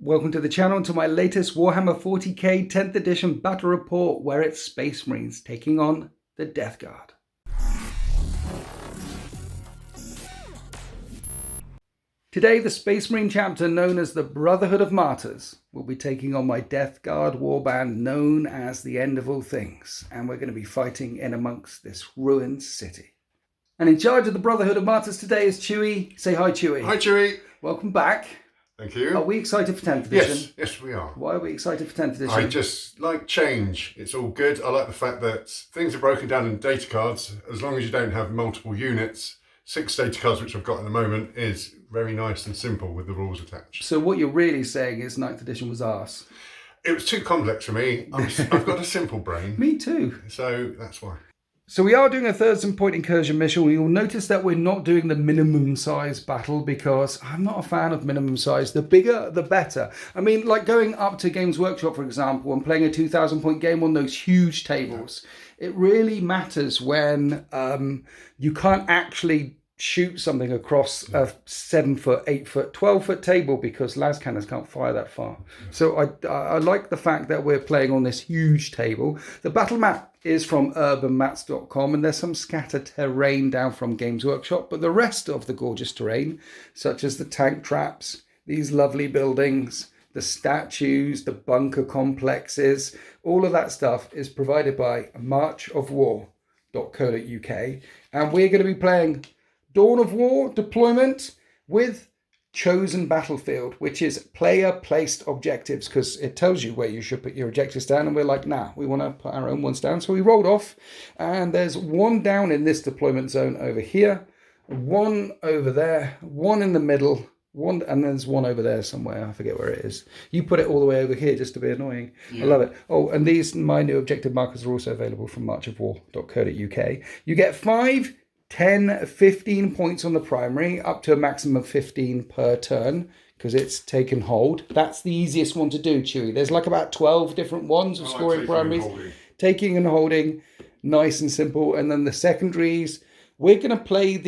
Welcome to the channel and to my latest Warhammer 40k 10th edition battle report, where it's Space Marines taking on the Death Guard. Today, the Space Marine chapter known as the Brotherhood of Martyrs will be taking on my Death Guard warband known as the End of All Things, and we're going to be fighting in amongst this ruined city. And in charge of the Brotherhood of Martyrs today is Chewie. Say hi, Chewie. Hi, Chewie. Welcome back. Thank you. Are we excited for 10th edition? Yes, we are. Why are we excited for 10th edition? I just like change. It's all good. I like the fact that things are broken down in data cards. As long as you don't have multiple units, 6 data cards, which I've got at the moment, is very nice and simple with the rules attached. So what you're really saying is 9th edition was arse. It was too complex for me. I've got a simple brain. Me too. So that's why. So we are doing a 1,000 point incursion mission. You'll notice that we're not doing the minimum size battle because I'm not a fan of minimum size. The bigger, the better. I mean, like going up to Games Workshop, for example, and playing a 2,000 point game on those huge tables. It really matters when you can't actually shoot something across a 7 foot, 8 foot, 12 foot table because las cannons can't fire that far. So I like the fact that we're playing on this huge table. The battle map is from urbanmaps.com, and there's some scattered terrain down from Games Workshop, but the rest of the gorgeous terrain, such as the tank traps, these lovely buildings, the statues, the bunker complexes, all of that stuff is provided by marchofwar.co.uk, and we're going to be playing Dawn of War deployment with chosen battlefield, which is player placed objectives, because it tells you where you should put your objectives down, and we're like, nah, we want to put our own ones down. So we rolled off, and there's one down in this deployment zone over here, one over there, one in the middle, one, and there's one over there somewhere. I forget where it is. You put it all the way over here just to be annoying. Yeah. I love it. Oh, and these, my new objective markers, are also available from marchofwar.co.uk. You get 5, 10, 15 points on the primary, up to a maximum of 15 per turn, because it's take and hold. That's the easiest one to do, Chewie. There's like about 12 different ones of scoring primaries. Taking and holding, nice and simple. And then the secondaries, we're going to play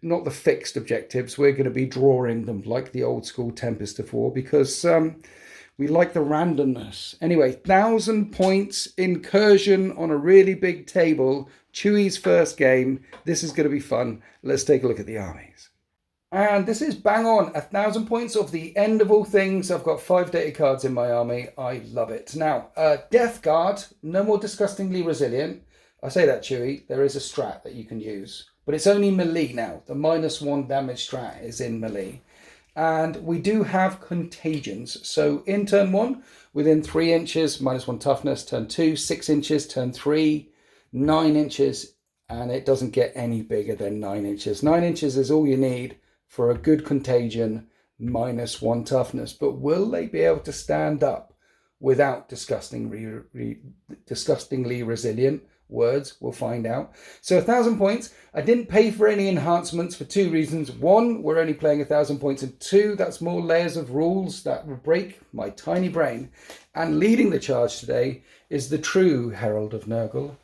not the fixed objectives, we're going to be drawing them like the old school Tempest of War, because we like the randomness. Anyway, 1,000 points incursion on a really big table. Chewie's first game. This is going to be fun. Let's take a look at the armies. And this is bang on 1,000 points of the End of All Things. I've got 5 data cards in my army. I love it. Now, Death Guard, no more disgustingly resilient. I say that, Chewie. There is a strat that you can use, but it's only melee now. The -1 damage strat is in melee. And we do have contagions. So in turn 1, within 3 inches, -1 toughness. Turn 2, 6 inches. Turn 3, 9 inches. And it doesn't get any bigger than 9 inches. 9 inches is all you need for a good contagion, -1 toughness. But will they be able to stand up without disgustingly resilient? Words, we'll find out. So 1,000 points. I didn't pay for any enhancements for 2 reasons. 1, we're only playing 1,000 points, and 2, that's more layers of rules that will break my tiny brain. And leading the charge today is the true Herald of Nurgle,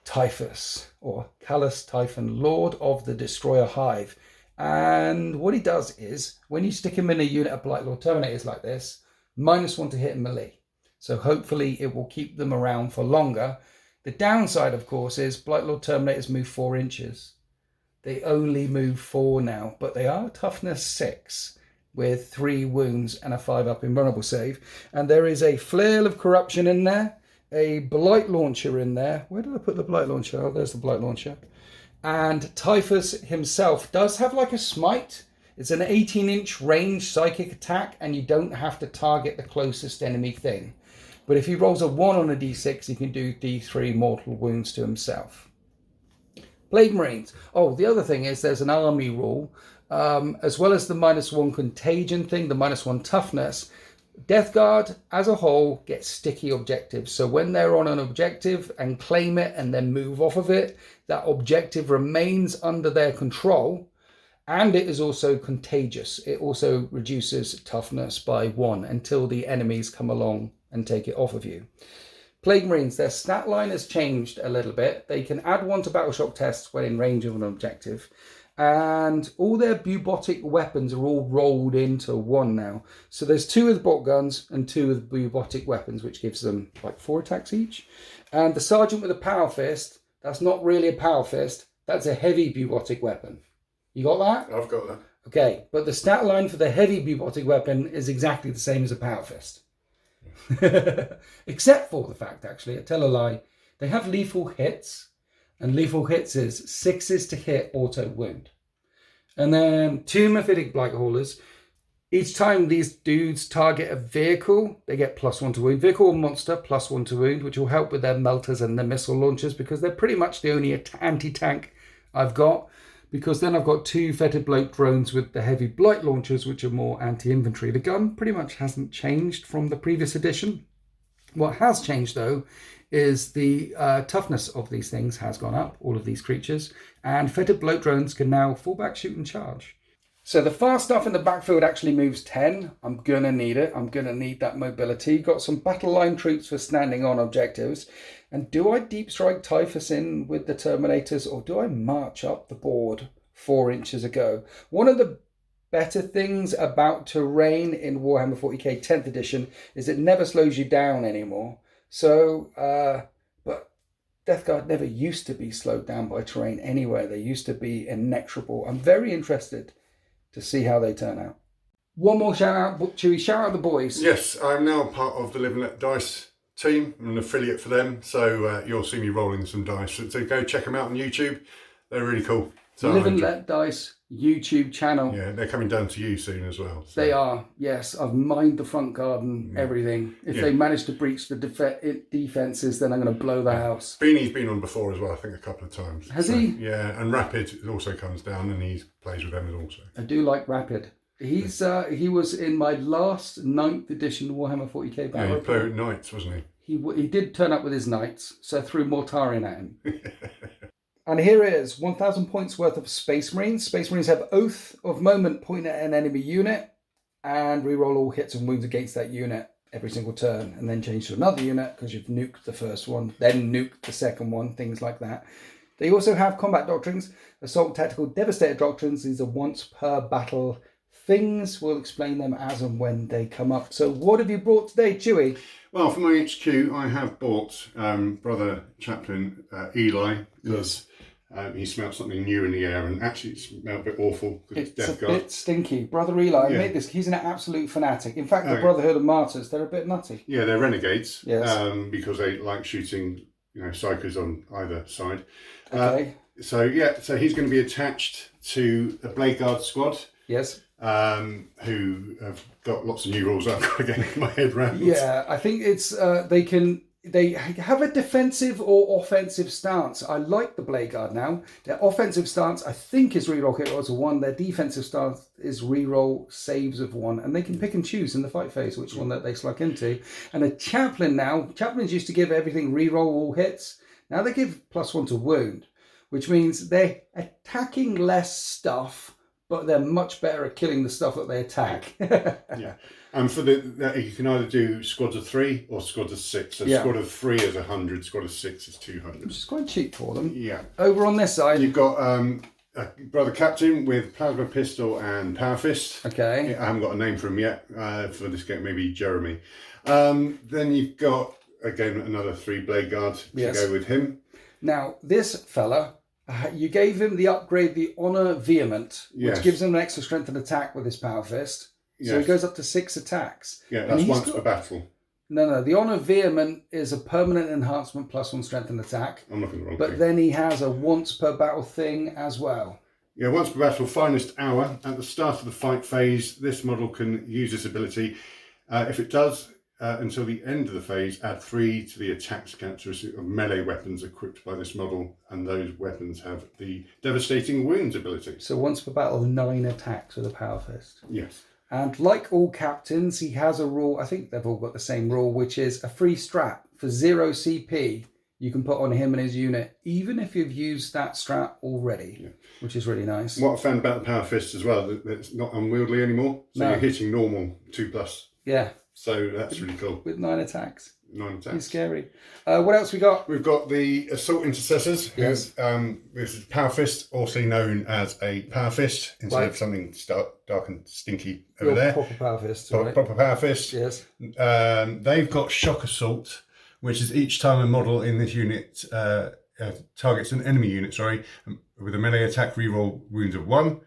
Typhus, or Callus Typhon, Lord of the Destroyer Hive. And what he does is, when you stick him in a unit of Blight Lord Terminators like this, -1 to hit in melee. So hopefully it will keep them around for longer. The downside, of course, is Blight Lord Terminators move 4 inches. They only move 4 now, but they are toughness 6 with 3 wounds and a 5-up invulnerable save. And there is a Flail of Corruption in there, a Blight Launcher in there. Where did I put the Blight Launcher? Oh, there's the Blight Launcher. And Typhus himself does have like a smite. It's an 18-inch range psychic attack, and you don't have to target the closest enemy thing. But if he rolls a 1 on a d6, he can do d3 mortal wounds to himself. Plague Marines. Oh, the other thing is there's an army rule. As well as the -1 contagion thing, the -1 toughness, Death Guard as a whole gets sticky objectives. So when they're on an objective and claim it and then move off of it, that objective remains under their control. And it is also contagious. It also reduces toughness by 1 until the enemies come along and take it off of you. Plague Marines, their stat line has changed a little bit. They can add 1 to battle shock tests when in range of an objective. And all their bubotic weapons are all rolled into one now. So there's 2 with bot guns and 2 with bubotic weapons, which gives them like 4 attacks each. And the sergeant with a power fist, that's not really a power fist. That's a heavy bubotic weapon. You got that? I've got that. Okay, but the stat line for the heavy bubotic weapon is exactly the same as a power fist. Except for the fact, actually, I tell a lie, they have lethal hits. And lethal hits is 6s to hit, auto wound. And then 2 Mephitic Blight Haulers. Each time these dudes target a vehicle, they get +1 to wound. Vehicle or monster, +1 to wound, which will help with their melters and their missile launchers, because they're pretty much the only anti-tank I've got. Because then I've got 2 Fetid Bloat drones with the heavy blight launchers, which are more anti-infantry. The gun pretty much hasn't changed from the previous edition. What has changed, though, is the toughness of these things has gone up, all of these creatures, and Fetid Bloat drones can now fall back, shoot and charge. So the fast stuff in the backfield actually moves 10. I'm going to need it. I'm going to need that mobility. Got some battle line troops for standing on objectives. And do I deep strike Typhus in with the Terminators, or do I march up the board 4 inches ago? One of the better things about terrain in Warhammer 40k 10th edition is it never slows you down anymore. So, but Death Guard never used to be slowed down by terrain anywhere. They used to be inexorable. I'm very interested to see how they turn out. One more shout out, Chewie, shout out the boys. Yes, I'm now part of the Live and Let Dice team. I'm an affiliate for them, so you'll see me rolling some dice. So go check them out on YouTube. They're really cool. So Live and Let Dice YouTube channel. Yeah, they're coming down to you soon as well. So. They are, yes. I've mined the front garden, everything. If they manage to breach the defences, then I'm going to blow the house. Beanie's been on before as well, I think a couple of times. Has he? Yeah, and Rapid also comes down and he plays with them also. I do like Rapid. He's he was in my last 9th edition Warhammer 40k battle. Yeah, he played with Knights, wasn't he? He did turn up with his Knights, so I threw Mortarion at him. And here it is, 1,000 points worth of Space Marines. Space Marines have Oath of Moment point at an enemy unit and reroll all hits and wounds against that unit every single turn, and then change to another unit because you've nuked the first one, then nuked the second one, things like that. They also have Combat Doctrines, Assault Tactical Devastator Doctrines. These are once per battle things. We'll explain them as and when they come up. So what have you brought today, Chewie? Well, for my HQ, I have bought Brother Chaplain Eli, because he smelled something new in the air, and actually it smelled a bit awful because it's Death Guard. It's a bit stinky. Brother Eli made this. He's an absolute fanatic. In fact, the Brotherhood of Martyrs, they're a bit nutty. Yeah, they're renegades. Yes. Because they like shooting, psychos on either side. Okay. So he's going to be attached to the Blade Guard squad. Yes. Who have got lots of new rules I've got to get my head around. Yeah, I think it's they have a defensive or offensive stance. I like the Blade Guard now. Their offensive stance, I think, is reroll hit rolls of 1. Their defensive stance is reroll saves of 1, and they can pick and choose in the fight phase which one that they slug into. And a chaplain now, chaplains used to give everything reroll all hits. Now they give +1 to wound, which means they're attacking less stuff, but they're much better at killing the stuff that they attack. Yeah. And for you can either do squads of 3 or squads of 6. So squad of 3 is 100, squad of 6 is 200. Which is quite cheap for them. Yeah. Over on this side, you've got a Brother Captain with Plasma Pistol and Power Fist. Okay. I haven't got a name for him yet. For this game, maybe Jeremy. Then you've got, again, another 3 Blade Guard to go with him. Now, this fella, you gave him the upgrade, the Honor Vehement, which gives him an extra strength and attack with his Power Fist. So he goes up to 6 attacks. Yeah, that's once per battle. No, the Honor Vehement is a permanent enhancement +1 strength and attack. I'm looking at the wrong thing. But then he has a once per battle thing as well. Yeah, once per battle, finest hour. At the start of the fight phase, this model can use this ability. If it does, until the end of the phase, add 3 to the attack characteristic of melee weapons equipped by this model, and those weapons have the devastating wounds ability. So once per battle, 9 attacks with a Power Fist. Yes. And like all captains, he has a rule, I think they've all got the same rule, which is a free strap for 0 CP you can put on him and his unit, even if you've used that strap already, which is really nice. What I found about the Power Fist as well, that it's not unwieldy anymore. So you're hitting normal 2+. Yeah. So that's really cool. With 9 attacks. 9 attacks. He's scary. What else we got? We've got the Assault Intercessors. Yes. This is Power Fist, also known as a Power Fist, instead of something dark and stinky over there. Proper Power Fist, right? Proper Power Fist. Yes. They've got Shock Assault, which is each time a model in this unit targets an enemy unit, with a melee attack, reroll wounds of 1.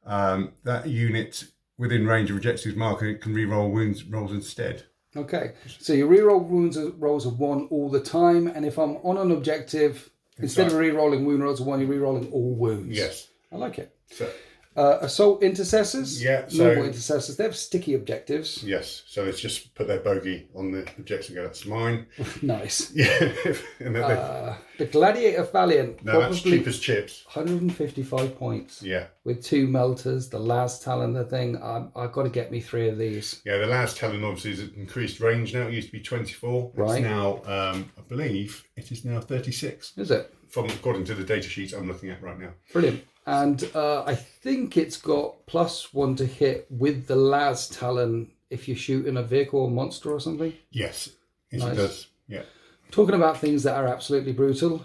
That unit within range of objectives marker can reroll wounds rolls instead. Okay, so you reroll wounds rolls of 1 all the time, and if I'm on an objective, instead of rerolling wound rolls of 1, you're rerolling all wounds. Yes. I like it. So, Assault Intercessors. Yeah. Normal Intercessors. They have sticky objectives. Yes. So let's just put their bogey on the objective and go, that's mine. Nice. Yeah. And The Gladiator Valiant. no, that's cheap as chips. 155 points. Yeah. With 2 melters, the last Talon, the thing. I've got to get me 3 of these. Yeah, the last Talon obviously is increased range now. It used to be 24. Right. It's now, I believe, it is now 36. Is it? According to the data sheets I'm looking at right now. Brilliant. And I think it's got +1 to hit with the last Talon if you're shooting a vehicle or monster or something. Yes. Yes, Nice. it does. Yeah. Talking about things that are absolutely brutal.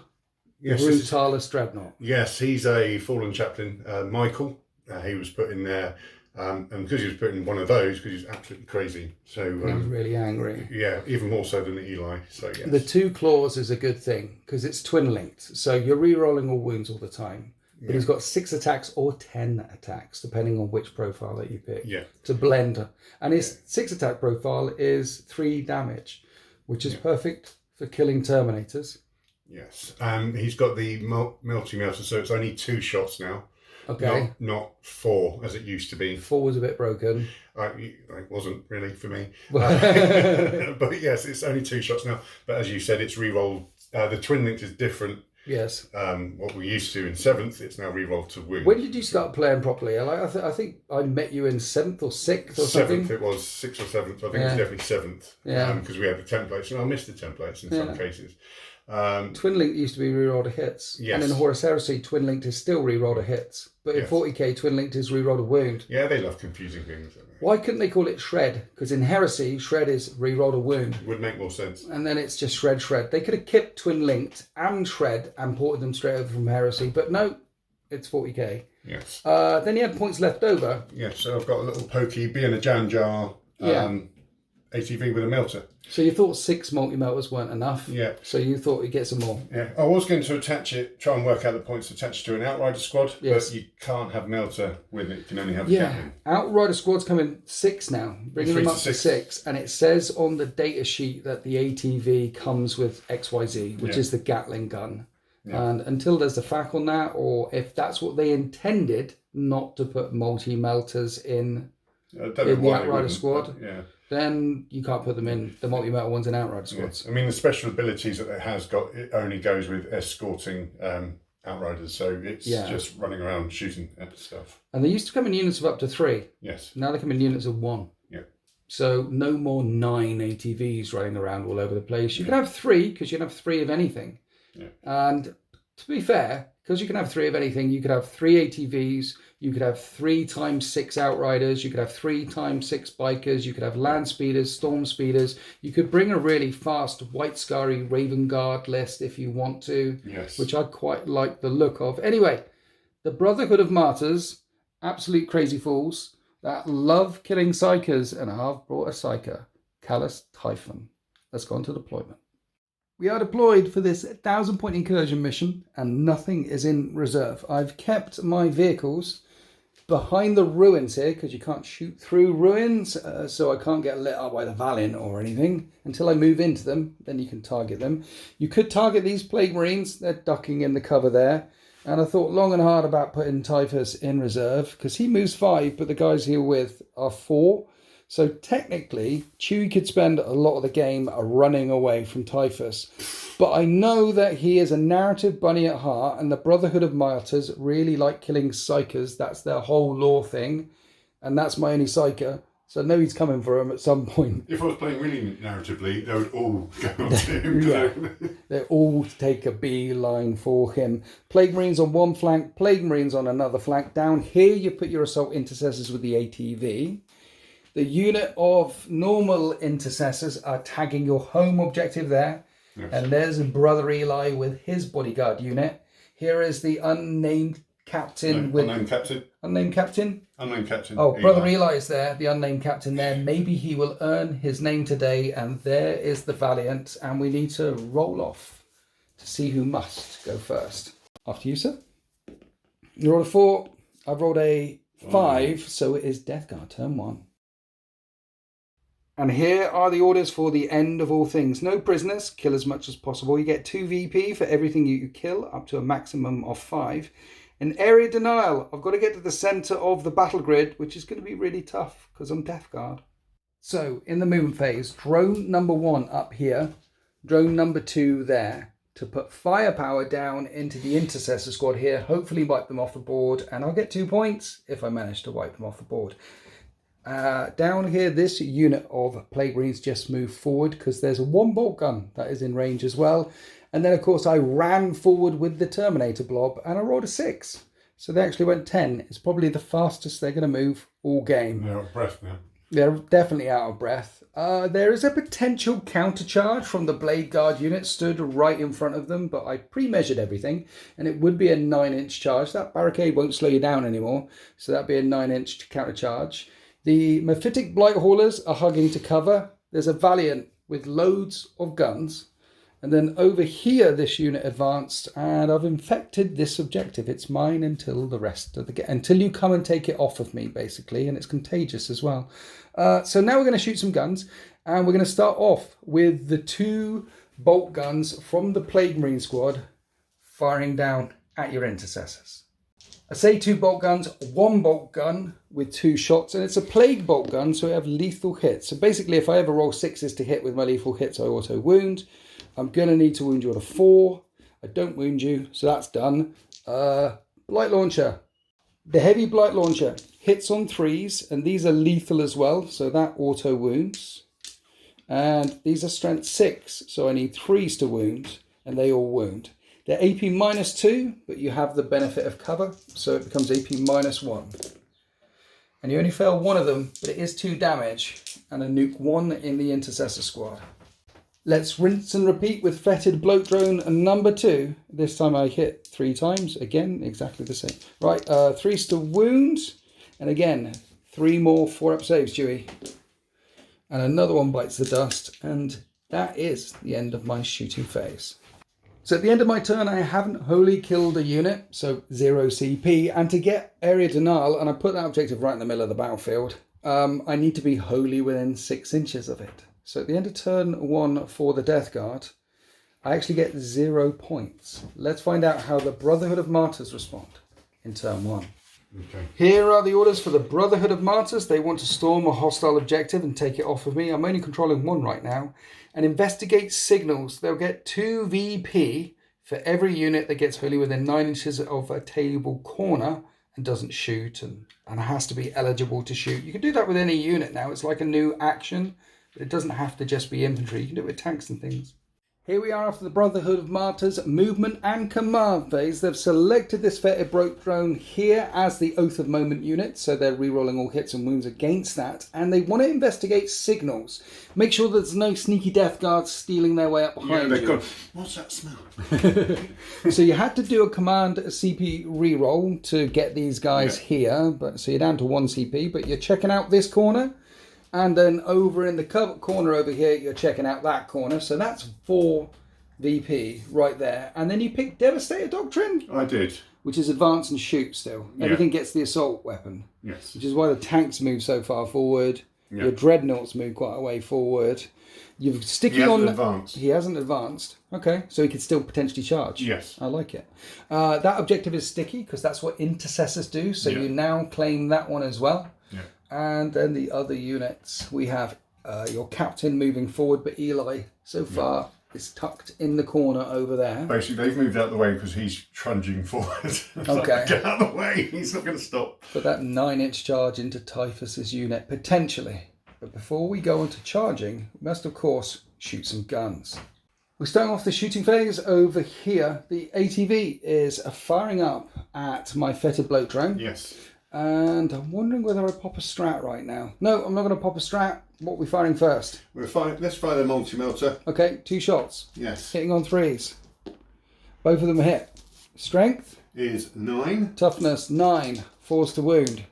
Yes. Brutalis Dreadnought. Yes, he's a fallen chaplain, Michael. He was put in there, and because he was put in one of those, because he's absolutely crazy. So He was really angry. yeah, even more so than the Eli. So yes. The 2 claws is a good thing because it's twin linked. So you're re-rolling all wounds all the time. But he's got 6 attacks or 10 attacks, depending on which profile that you pick. Yeah. To blend. And his 6 attack profile is 3 damage, which is perfect for killing Terminators. Yes. He's got the multi-melter, so it's only 2 shots now. Okay. Not 4 as it used to be. 4 was a bit broken. It wasn't really for me. But yes, it's only 2 shots now. But as you said, it's re-rolled. The twin linked is different. Yes. What we used to in 7th, it's now re-rolled to wound. When did you start playing properly? I think I met you in 7th or 6th or something. 7th, it was 6th or 7th. I think it was definitely 7th. Yeah. Because we had the templates, and I missed the templates in some cases. Twin linked used to be reroll to hits. Yes. And in Horus Heresy, twin linked is still reroll to hits. But in 40k, twin linked is reroll to wound. Yeah, they love confusing things. Don't they? Why couldn't they call it shred? Because in Heresy, shred is reroll to wound. Would make more sense. And then it's just shred. They could have kept twin linked and shred and ported them straight over from Heresy. But no, it's 40k. Yes. Then you had points left over. Yeah, so I've got a little pokey, being a jam jar, ATV with a melter. So you thought 6 multi-melters weren't enough. Yeah. So you thought you'd get some more. Yeah, I was going to try and work out the points attached to an Outrider squad, but you can't have melter with it. You can only have a captain. Outrider squad's coming 6 now, bringing them up to 6. And it says on the data sheet that the ATV comes with XYZ, which is the Gatling gun. Yeah. And until there's a fact on that, or if that's what they intended, not to put multi-melters in the Outrider squad, then you can't put them in the multi-metal ones in Outrider squads. I mean, the special abilities that it has got, it only goes with escorting Outriders, so it's just running around shooting at stuff. And they used to come in units of up to 3. Yes. Now they come in units of 1. Yeah. So no more 9 ATVs running around all over the place. You can have 3 because you can have 3 of anything. Yeah. And to be fair, because you can have 3 of anything, you could have 3 ATVs, you could have 3 times 6 Outriders, you could have 3 times 6 bikers, you could have land speeders, storm speeders. You could bring a really fast White Scary Raven Guard list if you want to, which I quite like the look of. Anyway, the Brotherhood of Martyrs, absolute crazy fools that love killing psychers, and I've brought a psyker, Callus Typhon. Let's go on to deployment. We are deployed for this 1,000-point incursion mission, and nothing is in reserve. I've kept my vehicles behind the ruins here, because you can't shoot through ruins, so I can't get lit up by the Valiant or anything until I move into them. Then you can target them. You could target these Plague Marines. They're ducking in the cover there. And I thought long and hard about putting Typhus in reserve, because he moves 5, but the guys here with are 4. So technically, Chewie could spend a lot of the game running away from Typhus. But I know that he is a narrative bunny at heart, and the Brotherhood of Martyrs really like killing psychers. That's their whole lore thing. And that's my only psyker. So I know he's coming for him at some point. If I was playing really narratively, they would all go up to him. They all take a beeline for him. Plague Marines on one flank, Plague Marines on another flank. Down here, you put your Assault Intercessors with the ATV. The unit of normal intercessors are tagging your home objective there. Yes. And there's Brother Eli with his bodyguard unit. Here is the unnamed captain Unnamed captain. Unnamed captain? Unnamed captain. Oh, Eli. Brother Eli is there, the unnamed captain there. Maybe he will earn his name today. And there is the Valiant. And we need to roll off to see who must go first. After you, sir. You rolled a 4. I've rolled a 5. So it is Death Guard, turn 1. And here are the orders for the end of all things. No prisoners, kill as much as possible. You get 2 VP for everything you kill, up to a maximum of 5. An area denial. I've got to get to the centre of the battle grid, which is going to be really tough because I'm Death Guard. So, in the movement phase, drone number 1 up here, drone number 2 there, to put firepower down into the intercessor squad here, hopefully wipe them off the board, and I'll get 2 points if I manage to wipe them off the board. Down here, this unit of Plague Marines just moved forward because there's a 1 bolt gun that is in range as well. And then, of course, I ran forward with the Terminator blob and I rolled a 6. So they actually went 10. It's probably the fastest they're going to move all game. They're out of breath now. They're definitely out of breath. There is a potential countercharge from the Blade Guard unit stood right in front of them, but I pre-measured everything and it would be a 9-inch charge. That barricade won't slow you down anymore, so that'd be a 9-inch countercharge. The Mephitic Blight Haulers are hugging to cover. There's a Valiant with loads of guns. And then over here, this unit advanced, and I've infected this objective. It's mine until the rest of the until you come and take it off of me, basically, and it's contagious as well. So now we're going to shoot some guns, and we're going to start off with the 2 bolt guns from the Plague Marine squad firing down at your intercessors. I say 2 bolt guns, 1 bolt gun with 2 shots, and it's a plague bolt gun, so I have lethal hits. So basically, if I ever roll 6s to hit with my lethal hits, I auto wound. I'm going to need to wound you on a 4. I don't wound you, so that's done. Blight Launcher. The heavy Blight Launcher hits on 3s, and these are lethal as well, so that auto wounds. And these are strength 6, so I need 3s to wound, and they all wound. They're AP -2, but you have the benefit of cover, so it becomes AP -1. And you only fail 1 of them, but it is 2 damage, and a nuke 1 in the intercessor squad. Let's rinse and repeat with Fetid Bloat Drone number 2. This time I hit 3 times, again, exactly the same. Right, 3s to wound, and again, 3 more 4-up saves, Chewie. And another one bites the dust, and that is the end of my shooting phase. So at the end of my turn, I haven't wholly killed a unit, so 0 CP. And to get area denial, and I put that objective right in the middle of the battlefield, I need to be wholly within 6 inches of it. So at the end of turn 1 for the Death Guard, I actually get 0 points. Let's find out how the Brotherhood of Martyrs respond in turn 1. Okay. Here are the orders for the Brotherhood of Martyrs. They want to storm a hostile objective and take it off of me. I'm only controlling 1 right now. And investigate signals. They'll get 2 VP for every unit that gets wholly within 9 inches of a table corner and doesn't shoot and has to be eligible to shoot. You can do that with any unit now. It's like a new action, but it doesn't have to just be infantry. You can do it with tanks and things. Here we are after the Brotherhood of Martyrs movement and command phase. They've selected this Fetid Bloat Drone here as the Oath of Moment unit, so they're re-rolling all hits and wounds against that, and they want to investigate signals. Make sure there's no sneaky Death Guards stealing their way up behind you. Gone. What's that smell? So you had to do a command CP re-roll to get these guys here, but so you're down to 1 CP, but you're checking out this corner. And then over in the corner over here, you're checking out that corner. So that's 4 VP right there. And then you pick Devastator Doctrine. I did. Which is advance and shoot still. Everything gets the assault weapon. Yes. Which is why the tanks move so far forward. Yeah. Your dreadnoughts move quite a way forward. You've sticking on. Advanced. He hasn't advanced. Okay, so he could still potentially charge. Yes. I like it. That objective is sticky because that's what intercessors do. So you now claim that one as well. Yeah. And then the other units, we have your captain moving forward, but Eli so far is tucked in the corner over there. Basically, they've moved out of the way because he's trudging forward. Okay. Get out of the way, he's not going to stop. Put that 9-inch charge into Typhus's unit, potentially. But before we go into charging, we must, of course, shoot some guns. We're starting off the shooting phase over here. The ATV is firing up at my Fetid Bloat Drone. Yes. And I'm wondering whether I pop a strat right now. No, I'm not going to pop a strat. What are we firing first? Let's fire the multi-melter. Okay, 2 shots. Yes. Hitting on 3s. Both of them hit. Strength? Is 9. Toughness, 9. Force to wound.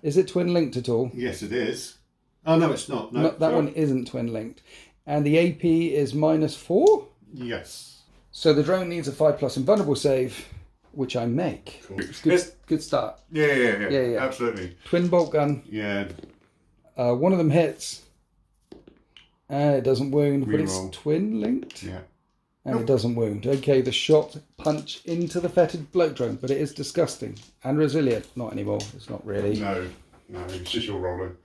Is it twin linked at all? Yes, it is. Oh, no, it's not. No, that one isn't twin linked. And the AP is -4? Yes. So the drone needs a 5+ invulnerable save, which I make. Cool. Good start. Yeah. Absolutely. Twin bolt gun. Yeah. One of them hits. And it doesn't wound, but Reroll. it's twin linked. Yeah. And it doesn't wound. Okay, the shot punch into the fetid bloat drone, but it is disgusting and resilient. Not anymore. It's not really. No, it's just your rolling.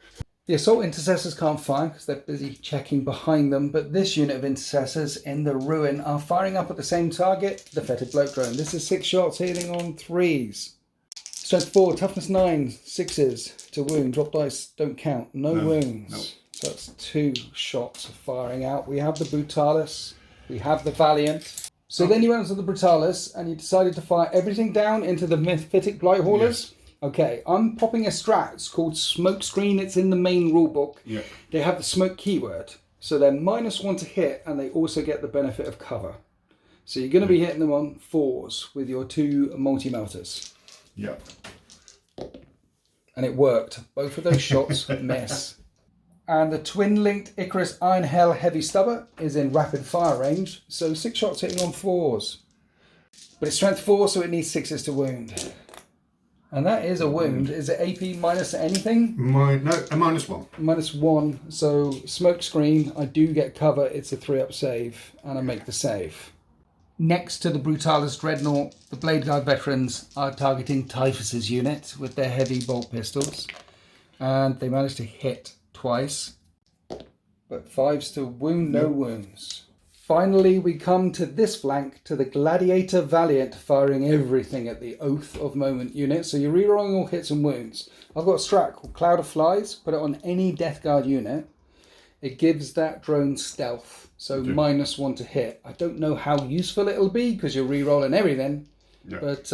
The assault intercessors can't fire because they're busy checking behind them, but this unit of intercessors in the ruin are firing up at the same target, the fetid bloat drone. This is 6 shots hitting on 3s. Strength 4, toughness 9, 6s to wound. Drop dice don't count. No wounds. No. So that's 2 shots firing out. We have the Brutalis. We have the Valiant. So then you went to the Brutalis and you decided to fire everything down into the Mythic Blight Haulers. Yes. Okay, I'm popping a strat. It's called Smoke Screen. It's in the main rulebook. Yeah. They have the smoke keyword. So they're -1 to hit and they also get the benefit of cover. So you're going to be hitting them on 4s with your 2 multi-melters. Yeah. And it worked. Both of those shots miss. And the twin-linked Icarus Iron Hell Heavy Stubber is in rapid fire range, so 6 shots hitting on 4s. But it's strength 4, so it needs 6s to wound. And that is a wound. Is it AP minus anything? No, a -1. -1, so smoke screen, I do get cover, it's a 3-up save, and I make the save. Next to the Brutalis Dreadnought, the Blade Guard veterans are targeting Typhus's unit with their heavy bolt pistols. And they managed to hit twice, but 5s to wound, no wounds. Finally, we come to this flank, to the Gladiator Valiant, firing everything at the Oath of Moment unit. So you're rerolling all hits and wounds. I've got a strat called Cloud of Flies, put it on any Death Guard unit. It gives that drone stealth, so -1 to hit. I don't know how useful it'll be, because you're rerolling everything, but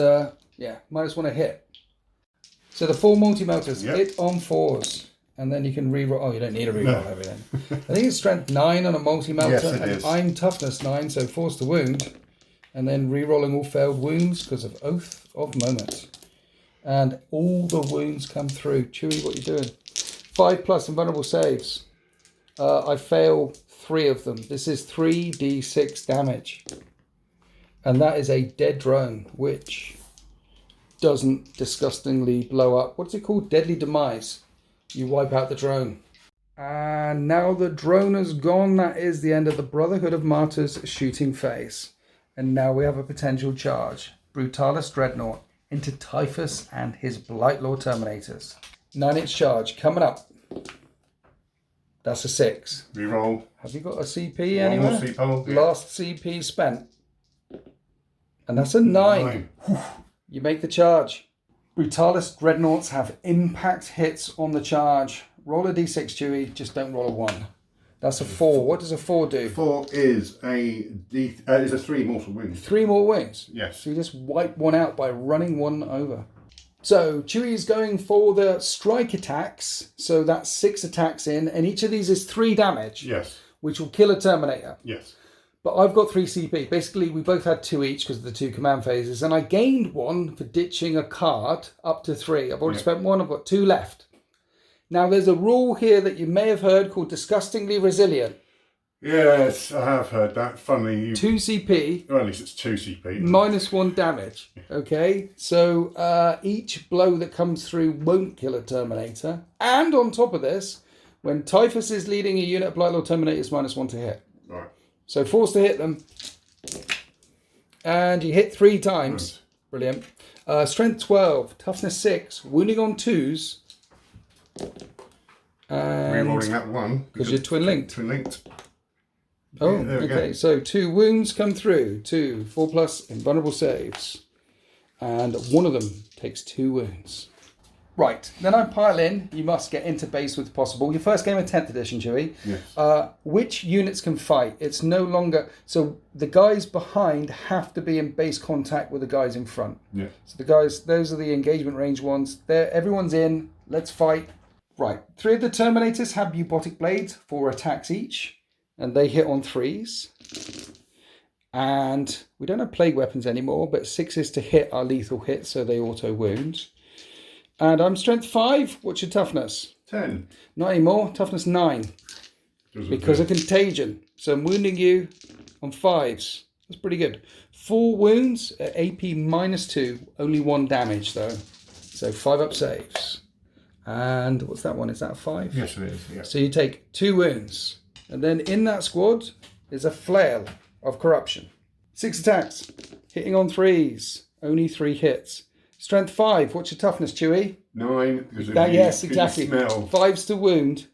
yeah, -1 to hit. So the 4 multi-melters hit on 4s. And then you can reroll. Oh, you don't need to reroll everything. I think it's strength 9 on a multi-melter. Yes, it and is. I'm toughness 9, so force to wound. And then rerolling all failed wounds because of Oath of Moment. And all the wounds come through. Chewie, what are you doing? 5+ invulnerable saves. I fail 3 of them. This is 3d6 damage. And that is a dead drone, which doesn't disgustingly blow up. What's it called? Deadly Demise. You wipe out the drone. And now the drone is gone. That is the end of the Brotherhood of Martyrs shooting phase. And now we have a potential charge. Brutalis Dreadnought into Typhus and his Blightlord Terminators. 9-inch charge coming up. That's a 6. Reroll. Have you got a CP anywhere? Last CP spent. And that's a 9. You make the charge. Brutalis Dreadnoughts have impact hits on the charge. Roll a d6, Chewie, just don't roll a 1. That's a 4. What does a 4 do? 4 is is a 3 mortal wound. 3 more wounds? Yes. So you just wipe one out by running one over. So Chewie is going for the strike attacks. So that's 6 attacks in, and each of these is 3 damage. Yes. Which will kill a Terminator. Yes. But I've got 3 CP. Basically, we both had 2 each because of the 2 command phases. And I gained 1 for ditching a card up to 3. I've already spent 1. I've got 2 left. Now, there's a rule here that you may have heard called disgustingly resilient. Yes, I have heard that. Funnily, 2 CP. Well, at least it's 2 CP. -1 damage. Okay? So each blow that comes through won't kill a Terminator. And on top of this, when Typhus is leading a unit of Blightlord Terminators, -1 to hit. Right. So force to hit them. And you hit 3 times. Brilliant. Strength 12, toughness 6, wounding on 2s. And Rerolling that 1. because you're twin linked. Twin linked. Oh, Yeah, okay. So 2 wounds come through. 2 4+ invulnerable saves. And one of them takes 2 wounds. Right, then I pile in. You must get into base with possible. Your first game of 10th edition, Chewie. Yes. Which units can fight? It's no longer... So the guys behind have to be in base contact with the guys in front. Yeah. So the guys, those are the engagement range ones. Everyone's in. Let's fight. Right, 3 of the Terminators have bubotic blades, 4 attacks each. And they hit on 3s. And we don't have plague weapons anymore, but 6s to hit are lethal hits, so they auto wound. And I'm strength 5. What's your toughness? 10. Not anymore. Toughness 9. Because of contagion. So I'm wounding you on 5s. That's pretty good. 4 wounds at AP -2. Only 1 damage though. So 5 up saves. And what's that one? Is that a 5? Yes, it is. Yeah. So you take 2 wounds. And then in that squad is a flail of corruption. 6 attacks. Hitting on 3s. Only 3 hits. Strength 5. What's your toughness, Chewie? 9. Yes, exactly. 5s to wound.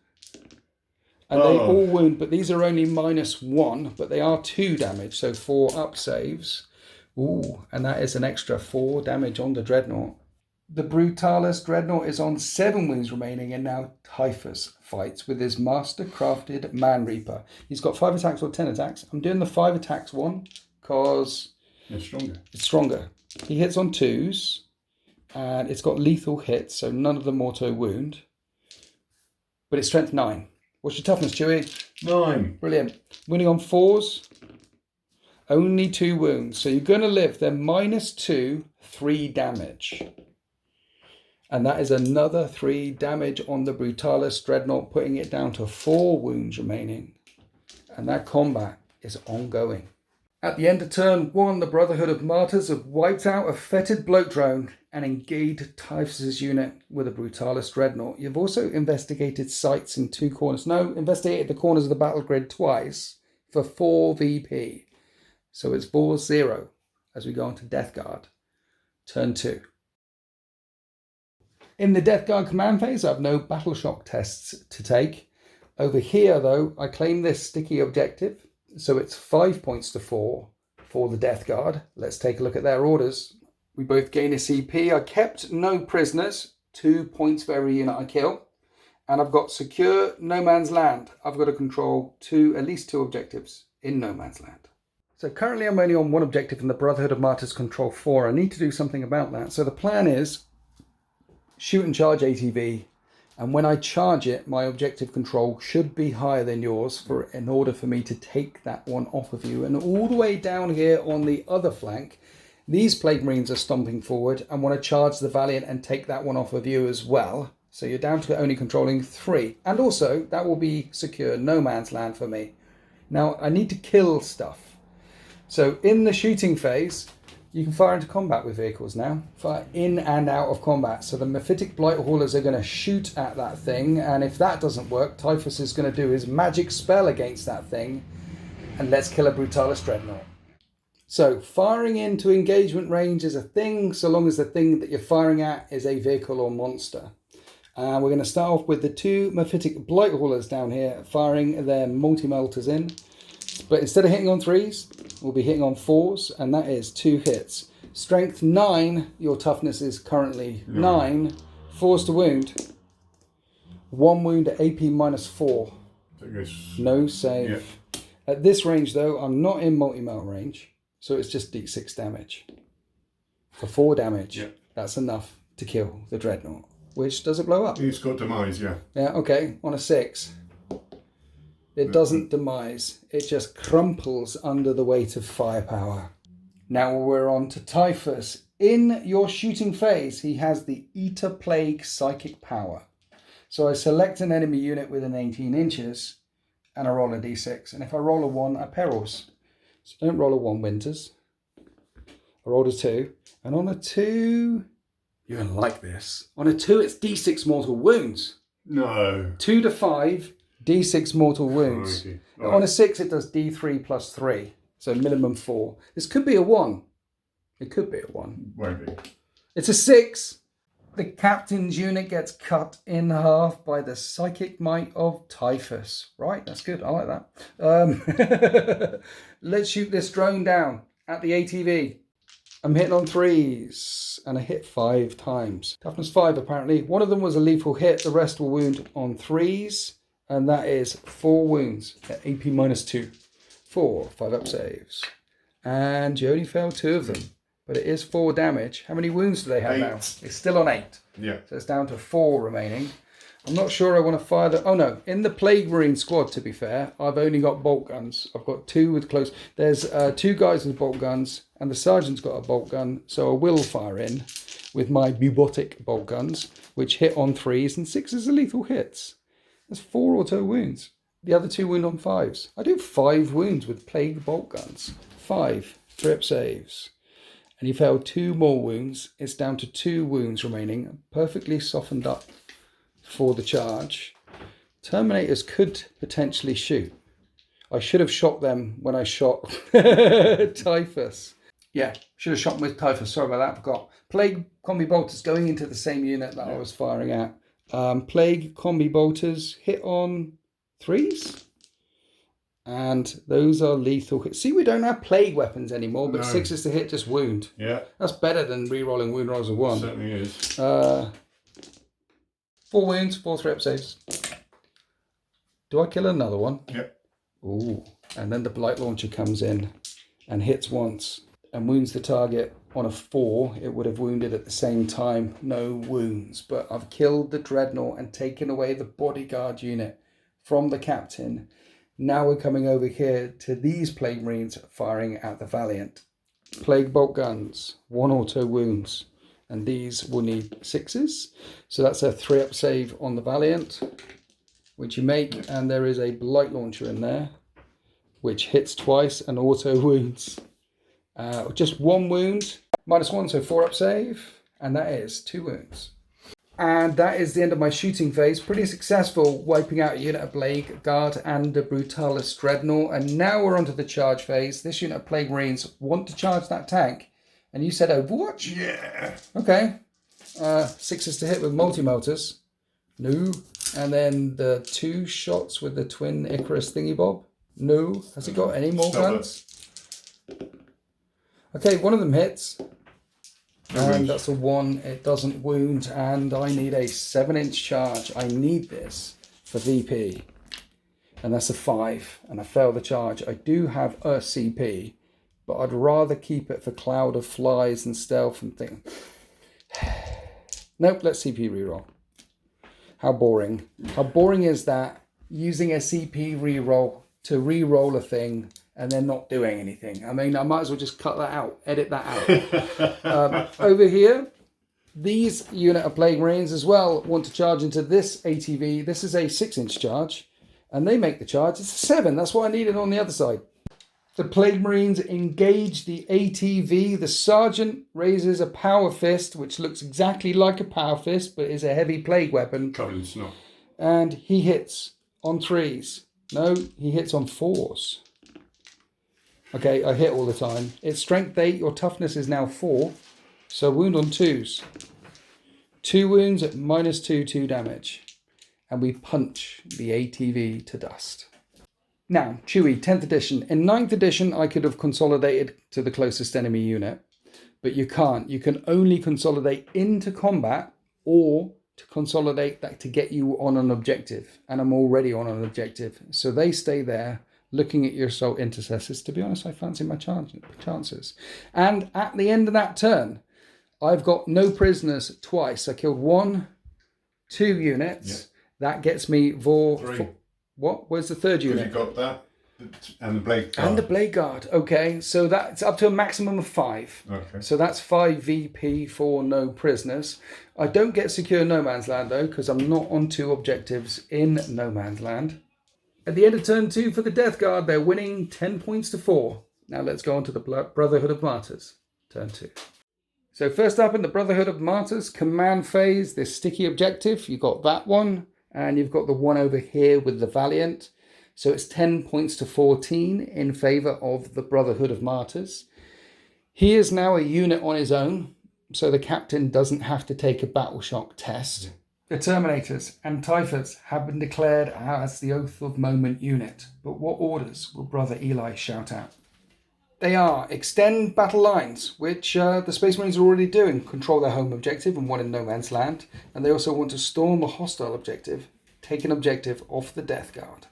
And they all wound, but these are only -1, but they are 2 damage, so 4 up saves. Ooh, and that is an extra 4 damage on the Dreadnought. The Brutalis Dreadnought is on 7 wounds remaining, and now Typhus fights with his master-crafted Man Reaper. He's got 5 attacks or 10 attacks. I'm doing the 5 attacks one, because it's stronger. It's stronger. He hits on 2s. And it's got lethal hits, so none of them auto wound. But it's strength 9. What's your toughness, Chewie? 9. Brilliant. Winning on 4s. Only 2 wounds. So you're going to live. They're -2, 3 damage. And that is another 3 damage on the Brutalis Dreadnought, putting it down to 4 wounds remaining. And that combat is ongoing. At the end of turn 1, the Brotherhood of Martyrs have wiped out a fetid bloat drone and engaged Typhus' unit with a Brutalis Dreadnought. You've also investigated sites in 2 corners. No, investigated the corners of the battle grid twice for 4 VP. So it's 4-0 as we go on to Death Guard. Turn 2. In the Death Guard command phase, I have no battle shock tests to take. Over here, though, I claim this sticky objective. So it's 5 points to 4 for the Death Guard. Let's take a look at their orders. We both gain a CP. I kept no prisoners. 2 points for every unit I kill. And I've got secure no man's land. I've got to control at least 2 objectives in no man's land. So currently I'm only on 1 objective in the Brotherhood of Martyrs control 4. I need to do something about that. So the plan is shoot and charge ATV. And when I charge it, my objective control should be higher than yours in order for me to take that one off of you. And all the way down here on the other flank, these Plague Marines are stomping forward and want to charge the Valiant and take that one off of you as well. So you're down to only controlling 3. And also, that will be secure no man's land for me. Now, I need to kill stuff. So in the shooting phase, you can fire into combat with vehicles now. Fire in and out of combat. So the Mephitic Blight Haulers are going to shoot at that thing. And if that doesn't work, Typhus is going to do his magic spell against that thing. And let's kill a Brutalis Dreadnought. So firing into engagement range is a thing, so long as the thing that you're firing at is a vehicle or monster. We're going to start off with the 2 Mephitic Blight Haulers down here, firing their multi-melters in. But instead of hitting on 3s, we'll be hitting on 4s, and that is 2 hits. Strength 9, your toughness is currently 9. 4s to wound. 1 wound at AP -4. No save. Yeah. At this range, though, I'm not in multi-melt range, so it's just D6 damage. For 4 damage, that's enough to kill the Dreadnought. Which, does it blow up? It's got demise, yeah. Yeah, okay, on a 6. It doesn't demise, it just crumples under the weight of firepower. Now we're on to Typhus. In your shooting phase, he has the Eater Plague Psychic Power. So I select an enemy unit within 18 inches, and I roll a d6. And if I roll a 1, I perils. So don't roll a 1, Winters. I rolled a 2, and on a 2, you're going to like this. On a 2, it's d6 mortal wounds. No. 2 to 5. D6 mortal wounds. Right. On a 6, it does D3 plus 3. So minimum 4. This could be a 1. It could be a 1. Won't be. It's a 6. The captain's unit gets cut in half by the psychic might of Typhus. Right, that's good. I like that. Let's shoot this drone down at the ATV. I'm hitting on 3s, and I hit 5 times. Toughness 5 apparently. One of them was a lethal hit, the rest were wound on 3s, and that is 4 wounds at AP -2. 4, 5 up saves. And you only failed 2 of them, but it is 4 damage. How many wounds do they have 8. now? It's still on 8. Yeah. So it's down to 4 remaining. I'm not sure I want to fire the... Oh no, in the Plague Marine squad, to be fair, I've only got bolt guns. I've got 2 with close... There's 2 guys with bolt guns, and the sergeant's got a bolt gun, so I will fire in with my bubotic bolt guns, which hit on 3s and 6s are lethal hits. That's 4 auto wounds. The other 2 wound on 5s. I do 5 wounds with Plague bolt guns. 5 3-up saves. And he failed 2 more wounds. It's down to 2 wounds remaining, perfectly softened up for the charge. Terminators could potentially shoot. I should have shot them when I shot Typhus. Yeah, should have shot them with Typhus. Sorry about that, forgot. Plague Combi Bolters going into the same unit that I was firing at. Plague Combi Bolters hit on 3s. And those are lethal hits. See, we don't have plague weapons anymore, but 6s to hit, just wound. Yeah. That's better than re-rolling wound rolls of 1. It certainly is. 4 wounds, 4 3-up saves. Do I kill another one? Yep. Ooh. And then the Blight Launcher comes in and hits once and wounds the target. On a 4, it would have wounded at the same time. No wounds. But I've killed the Dreadnought and taken away the bodyguard unit from the captain. Now we're coming over here to these Plague Marines firing at the Valiant. Plague Bolt Guns, 1 auto wounds. And these will need 6s. So that's a 3-up save on the Valiant, which you make. And there is a Blight Launcher in there, which hits twice and auto wounds. Just 1 wound, -1, so 4-up save. And that is 2 wounds. And that is the end of my shooting phase. Pretty successful, wiping out a unit of Plague Guard and a Brutalis Dreadnought. And now we're onto the charge phase. This unit of Plague Marines want to charge that tank. And you said Overwatch? Yeah. Okay. 6s to hit with multi-motors. No. And then the 2 shots with the twin Icarus thingy bob. No. Has it got any more guns? Okay, one of them hits. And that's a 1. It doesn't wound. And I need a 7-inch charge. I need this for VP. And that's a 5. And I fail the charge. I do have a CP, but I'd rather keep it for Cloud of Flies and Stealth and things. Nope, let's CP reroll. How boring. How boring is that? Using a CP reroll to reroll a thing and then not doing anything. I mean, I might as well just cut that out, edit that out. Over here, these unit of Plague Marines as well want to charge into this ATV. This is a 6-inch charge, and they make the charge. It's a 7. That's what I needed on the other side. The Plague Marines engage the ATV. The sergeant raises a power fist, which looks exactly like a power fist, but is a heavy plague weapon. Covered in snow. And he hits on 3s. No, he hits on 4s. Okay, I hit all the time. It's strength 8. Your toughness is now 4. So wound on 2s. 2 wounds at -2, 2 damage. And we punch the ATV to dust. Now, Chewie, 10th edition. In 9th edition, I could have consolidated to the closest enemy unit. But you can't. You can only consolidate into combat or to consolidate that to get you on an objective. And I'm already on an objective. So they stay there looking at your assault intercessors. To be honest, I fancy my chances. And at the end of that turn, I've got no prisoners twice. I killed 1, 2 units. Yeah. That gets me 3. What? Where's the 3rd unit? You got that. And the Blade Guard. And the Blade Guard. Okay, so that's up to a maximum of 5. Okay. So that's 5 VP for no prisoners. I don't get secure no man's land though, because I'm not on 2 objectives in no man's land. At the end of turn 2 for the Death Guard, they're winning 10 points to 4. Now let's go on to the Brotherhood of Martyrs. Turn 2. So first up in the Brotherhood of Martyrs, command phase, this sticky objective. You've got that one, and you've got the one over here with the Valiant. So it's 10 points to 14 in favour of the Brotherhood of Martyrs. He is now a unit on his own, so the captain doesn't have to take a battle shock test. The Terminators and Typhus have been declared as the Oath of Moment unit, but what orders will Brother Eli shout out? They are extend battle lines, which the Space Marines are already doing. Control their home objective and one in no man's land. And they also want to storm a hostile objective. Take an objective off the Death Guard.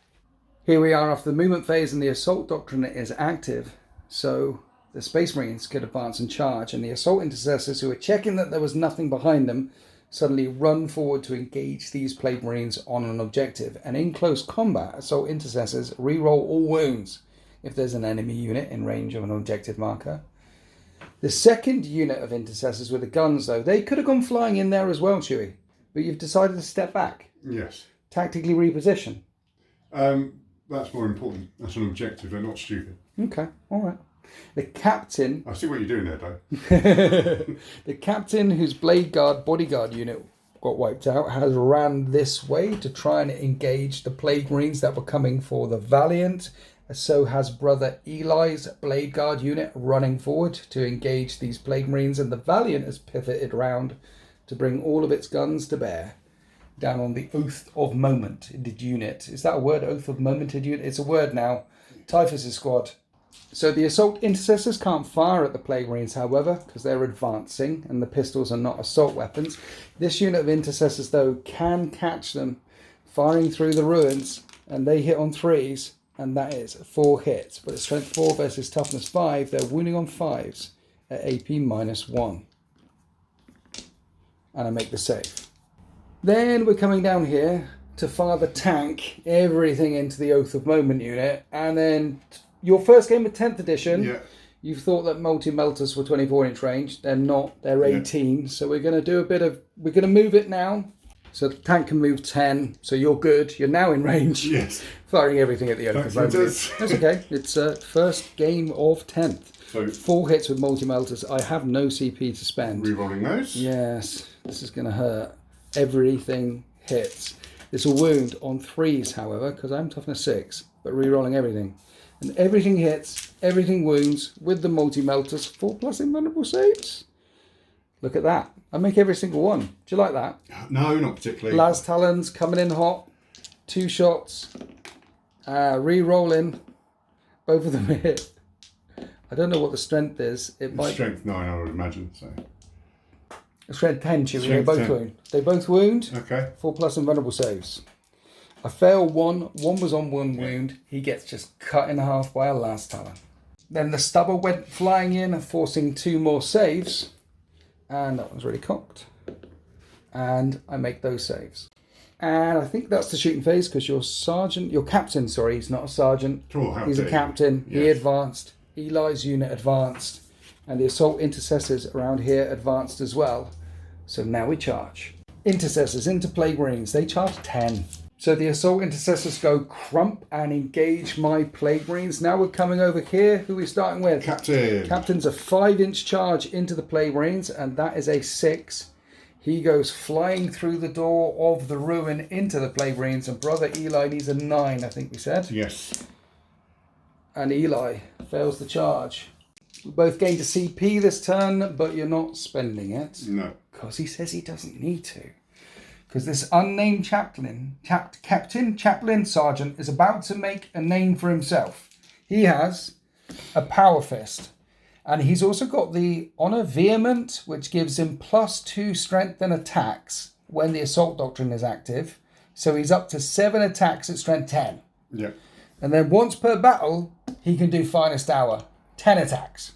Here we are after the movement phase and the assault doctrine is active. So the Space Marines could advance and charge. And the assault intercessors, who are checking that there was nothing behind them, suddenly run forward to engage these Plague Marines on an objective. And in close combat, assault intercessors reroll all wounds if there's an enemy unit in range of an objective marker. The second unit of intercessors with the guns, though, they could have gone flying in there as well, Chewie. But you've decided to step back. Yes. Tactically reposition. That's more important. That's an objective. They're not stupid. Okay, all right. The captain... I see what you're doing there, Dave. The captain whose Blade Guard bodyguard unit got wiped out has ran this way to try and engage the Plague Marines that were coming for the Valiant. So has Brother Eli's Blade Guard unit running forward to engage these Plague Marines, and the Valiant has pivoted round to bring all of its guns to bear down on the Oath of Momented unit. Is that a word, Oath of Momented unit? It's a word now. Typhus' squad. So the assault intercessors can't fire at the Plague Marines, however, because they're advancing and the pistols are not assault weapons. This unit of intercessors, though, can catch them firing through the ruins, and they hit on 3s. And that is 4 hits. But it's strength 4 versus toughness 5. They're wounding on 5s at AP -1. And I make the save. Then we're coming down here to fire the tank, everything into the Oath of Moment unit. And then your first game of 10th edition, you thought that multi-melters were 24-inch range. They're not. They're 18. So we're going to do a bit of... We're going to move it now. So the tank can move 10, so you're good. You're now in range. Yes. Firing everything at the Oath of Moment. That's okay. It's first game of 10th. So 4 hits with multi-melters. I have no CP to spend. Rerolling those? Yes. This is going to hurt. Everything hits. This will wound on 3s, however, because I'm toughness 6, but rerolling everything. And everything hits, everything wounds with the multi-melters. 4+ invulnerable saves. Look at that. I make every single one. Do you like that? No, not particularly. Las Talons coming in hot. 2 shots. Re-rolling. Both of them hit. I don't know what the strength is. It might... Strength 9, I would imagine. So. Strength 10, Chewie. They both wound. They both wound. Okay. 4+ invulnerable saves. I fail 1. 1 was on 1 wound. He gets just cut in half by a Las Talon. Then the stubber went flying in, forcing 2 more saves. And that one's really cocked. And I make those saves. And I think that's the shooting phase, because your captain, he's not a sergeant. He's a captain. Yes. He advanced. Eli's unit advanced. And the assault intercessors around here advanced as well. So now we charge. Intercessors into Plague Marines. They charge 10. So the assault intercessors go crump and engage my Plague Marines. Now we're coming over here. Who are we starting with? Captain. Captain's a 5-inch charge into the Plague Marines, and that is a 6. He goes flying through the door of the ruin into the Plague Marines, and Brother Eli needs a 9, I think we said. Yes. And Eli fails the charge. We both gained a CP this turn, but you're not spending it. No. Because he says he doesn't need to. Because this unnamed chaplain, sergeant, is about to make a name for himself. He has a power fist. And he's also got the Honor Vehement, which gives him +2 strength and attacks when the assault doctrine is active. So he's up to 7 attacks at strength 10. Yeah. And then once per battle, he can do Finest Hour. 10 attacks.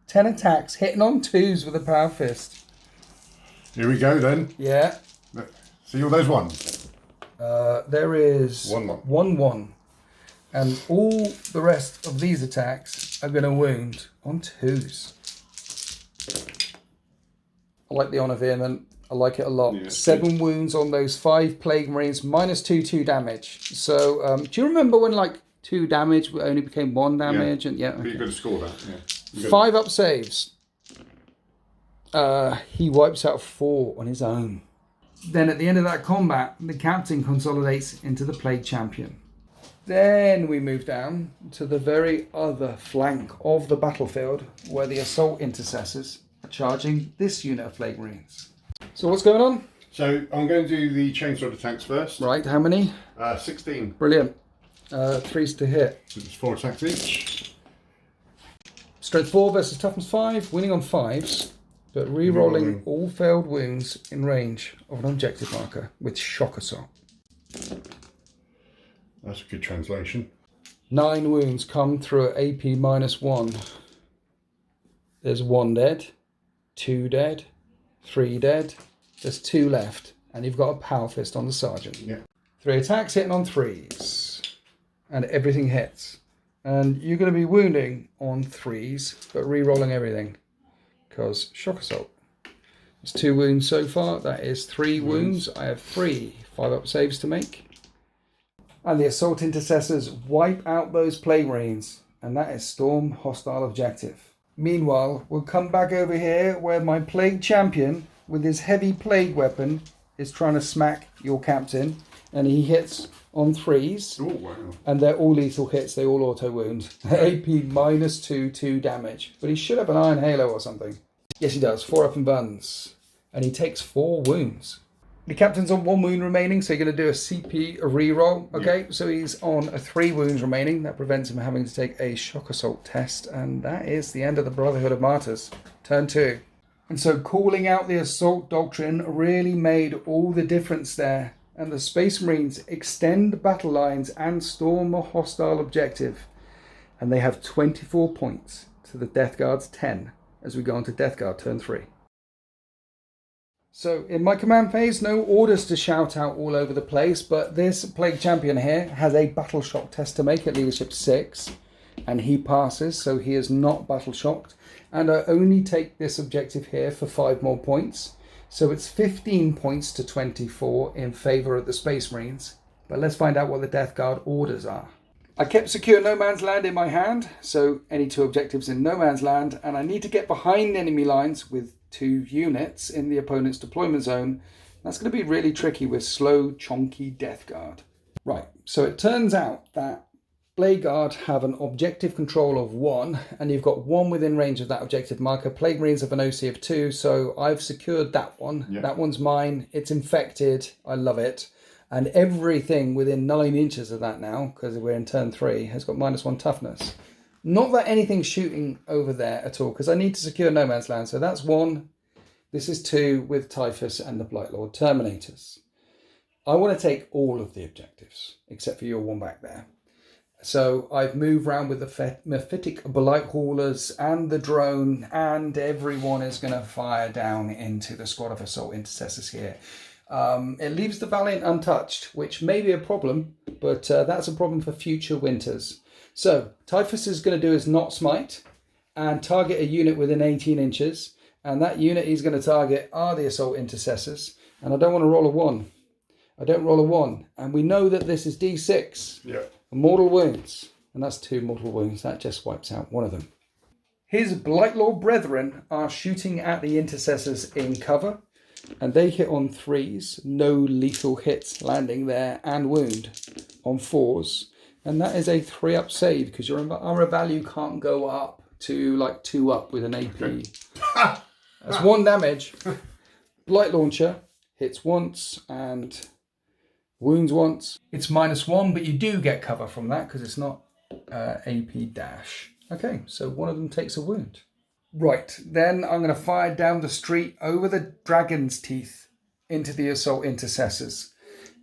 10 attacks, hitting on 2s with a power fist. Here we go then. Yeah. See all those ones? There is 1-1. And all the rest of these attacks are going to wound on 2s. I like the Honor Vehement. I like it a lot. Yeah, 7 wounds on those 5 Plague Marines, -2 damage. So, do you remember when 2 damage only became 1 damage? Yeah, and yeah, okay. But you've got to score that. Yeah. 5 up saves. He wipes out 4 on his own. Then at the end of that combat, the captain consolidates into the Plague Champion. Then we move down to the very other flank of the battlefield, where the assault intercessors are charging this unit of Plague Marines. So what's going on? So I'm going to do the chainsword attacks first. Right, how many? 16. Brilliant. 3s to hit. So it's 4 attacks each. Strength 4 versus Toughness 5, winning on 5s, but re-rolling all failed wounds in range of an objective marker with Shock Assault. That's a good translation. 9 wounds come through at AP -1. There's 1 dead, 2 dead, 3 dead. There's 2 left, and you've got a Power Fist on the Sergeant. Yeah. 3 attacks hitting on 3s, and everything hits. And you're going to be wounding on 3s, but re-rolling everything, because Shock Assault. There's 2 wounds so far. That is 3 wounds. I have 3 5-up saves to make. And the Assault Intercessors wipe out those Plague Marines, and that is Storm Hostile Objective. Meanwhile, we'll come back over here where my Plague Champion, with his heavy Plague weapon, is trying to smack your captain, and he hits on 3s. Oh, wow. And they're all lethal hits, they all auto wound. AP -2, 2 damage. But he should have an Iron Halo or something. Yes, he does. 4 up and buns. And he takes 4 wounds. The captain's on 1 wound remaining, so you're going to do a CP, a reroll. Okay, so he's on a 3 wounds remaining. That prevents him having to take a Shock Assault test. And that is the end of the Brotherhood of Martyrs. Turn 2. And so calling out the Assault Doctrine really made all the difference there. And the Space Marines extend battle lines and storm a hostile objective. And they have 24 points to the Death Guard's 10 as we go on to Death Guard turn 3. So in my command phase, no orders to shout out all over the place, but this Plague Champion here has a Battle Shock test to make at Leadership 6, and he passes, so he is not Battle Shocked. And I only take this objective here for 5 more points. So it's 15 points to 24 in favour of the Space Marines. But let's find out what the Death Guard orders are. I kept Secure No Man's Land in my hand, so any 2 objectives in No Man's Land, and I need to get behind enemy lines with 2 units in the opponent's deployment zone. That's going to be really tricky with slow, chonky Death Guard. Right, so it turns out that Plague Guard have an objective control of 1, and you've got 1 within range of that objective marker. Plague Marines have an OC of 2, so I've secured that one. Yeah. That one's mine. It's infected. I love it. And everything within 9 inches of that now, because we're in turn 3, has got -1 toughness. Not that anything's shooting over there at all, because I need to secure No Man's Land. So that's 1. This is 2 with Typhus and the Blightlord Terminators. I want to take all of the objectives, except for your one back there. So I've moved around with the Mephitic Blight Haulers and the drone, and everyone is going to fire down into the squad of Assault Intercessors here. It leaves the Valiant untouched, which may be a problem, but that's a problem for future winters. So Typhus is going to do his Not Smite and target a unit within 18 inches. And that unit he's going to target are the Assault Intercessors. And I don't want to roll a 1. I don't roll a 1. And we know that this is D6. Yeah. Mortal wounds. And that's 2 mortal wounds. That just wipes out 1 of them. His Blightlord brethren are shooting at the Intercessors in cover. And they hit on 3s. No lethal hits landing there. And wound on 4s. And that is a 3-up save, because your armor value can't go up to like 2 up with an AP. Okay. That's 1 damage. Blight Launcher hits once and wounds once. It's -1, but you do get cover from that because it's not AP dash. Okay, so 1 of them takes a wound. Right, then I'm going to fire down the street over the Dragon's Teeth into the Assault Intercessors.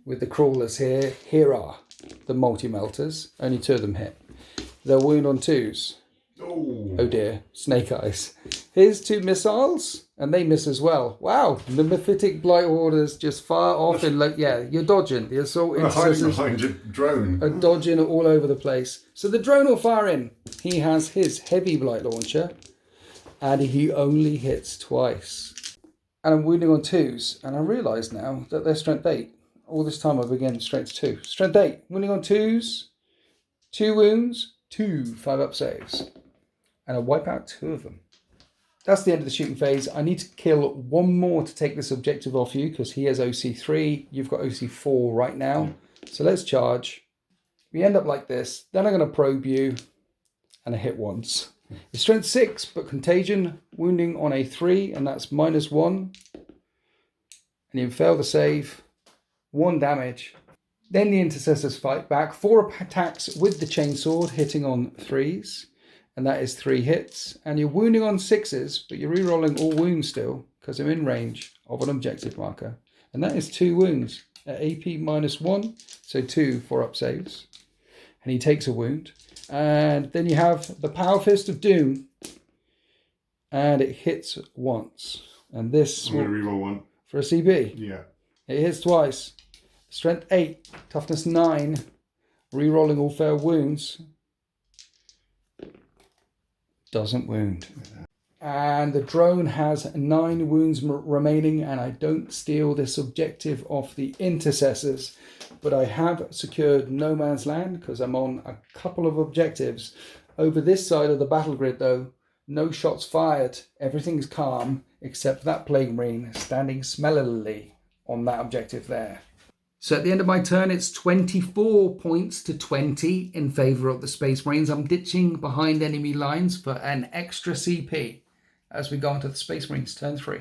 With the crawlers here. Here are the multi-melters. Only 2 of them hit. They'll wound on 2s. Oh dear, Snake Eyes. Here's 2 missiles, and they miss as well. Wow, the Mephitic Blight Orders just fire off in, like, yeah, you're dodging. The Assault Intercessors behind your drone. Are dodging all over the place. So the drone will fire in. He has his heavy Blight Launcher, and he only hits twice. And I'm wounding on 2s, and I realise now that they're strength 8. All this time I've again strength 2. Strength 8, wounding on 2s, 2 wounds, 2 5-up saves. And I wipe out 2 of them. That's the end of the shooting phase. I need to kill 1 more to take this objective off you, because he has OC3. You've got OC4 right now. So let's charge. We end up like this. Then I'm going to probe you, and I hit once. It's strength 6, but contagion, wounding on a 3, and that's -1. And you fail the save. 1 damage. Then the Intercessors fight back. 4 attacks with the Chainsword, hitting on 3s. and that is 3 hits. And you're wounding on 6s, but you're re-rolling all wounds still, because I'm in range of an objective marker. And that is 2 wounds at AP -1, so 2 4-up saves. And he takes a wound. And then you have the Power Fist of Doom, and it hits once. And this I'm going to reroll one. For a CB. Yeah. It hits twice. Strength 8, toughness 9, re-rolling all fair wounds. Doesn't wound. And the drone has 9 wounds remaining, and I don't steal this objective off the intercessors, but I have secured no man's land because I'm on a couple of objectives. Over this side of the battle grid though, no shots fired, everything's calm except that Plague Marine standing smellily on that objective there. So at the end of my turn, it's 24 points to 20 in favour of the Space Marines. I'm ditching behind enemy lines for an extra CP as we go into the Space Marines turn 3.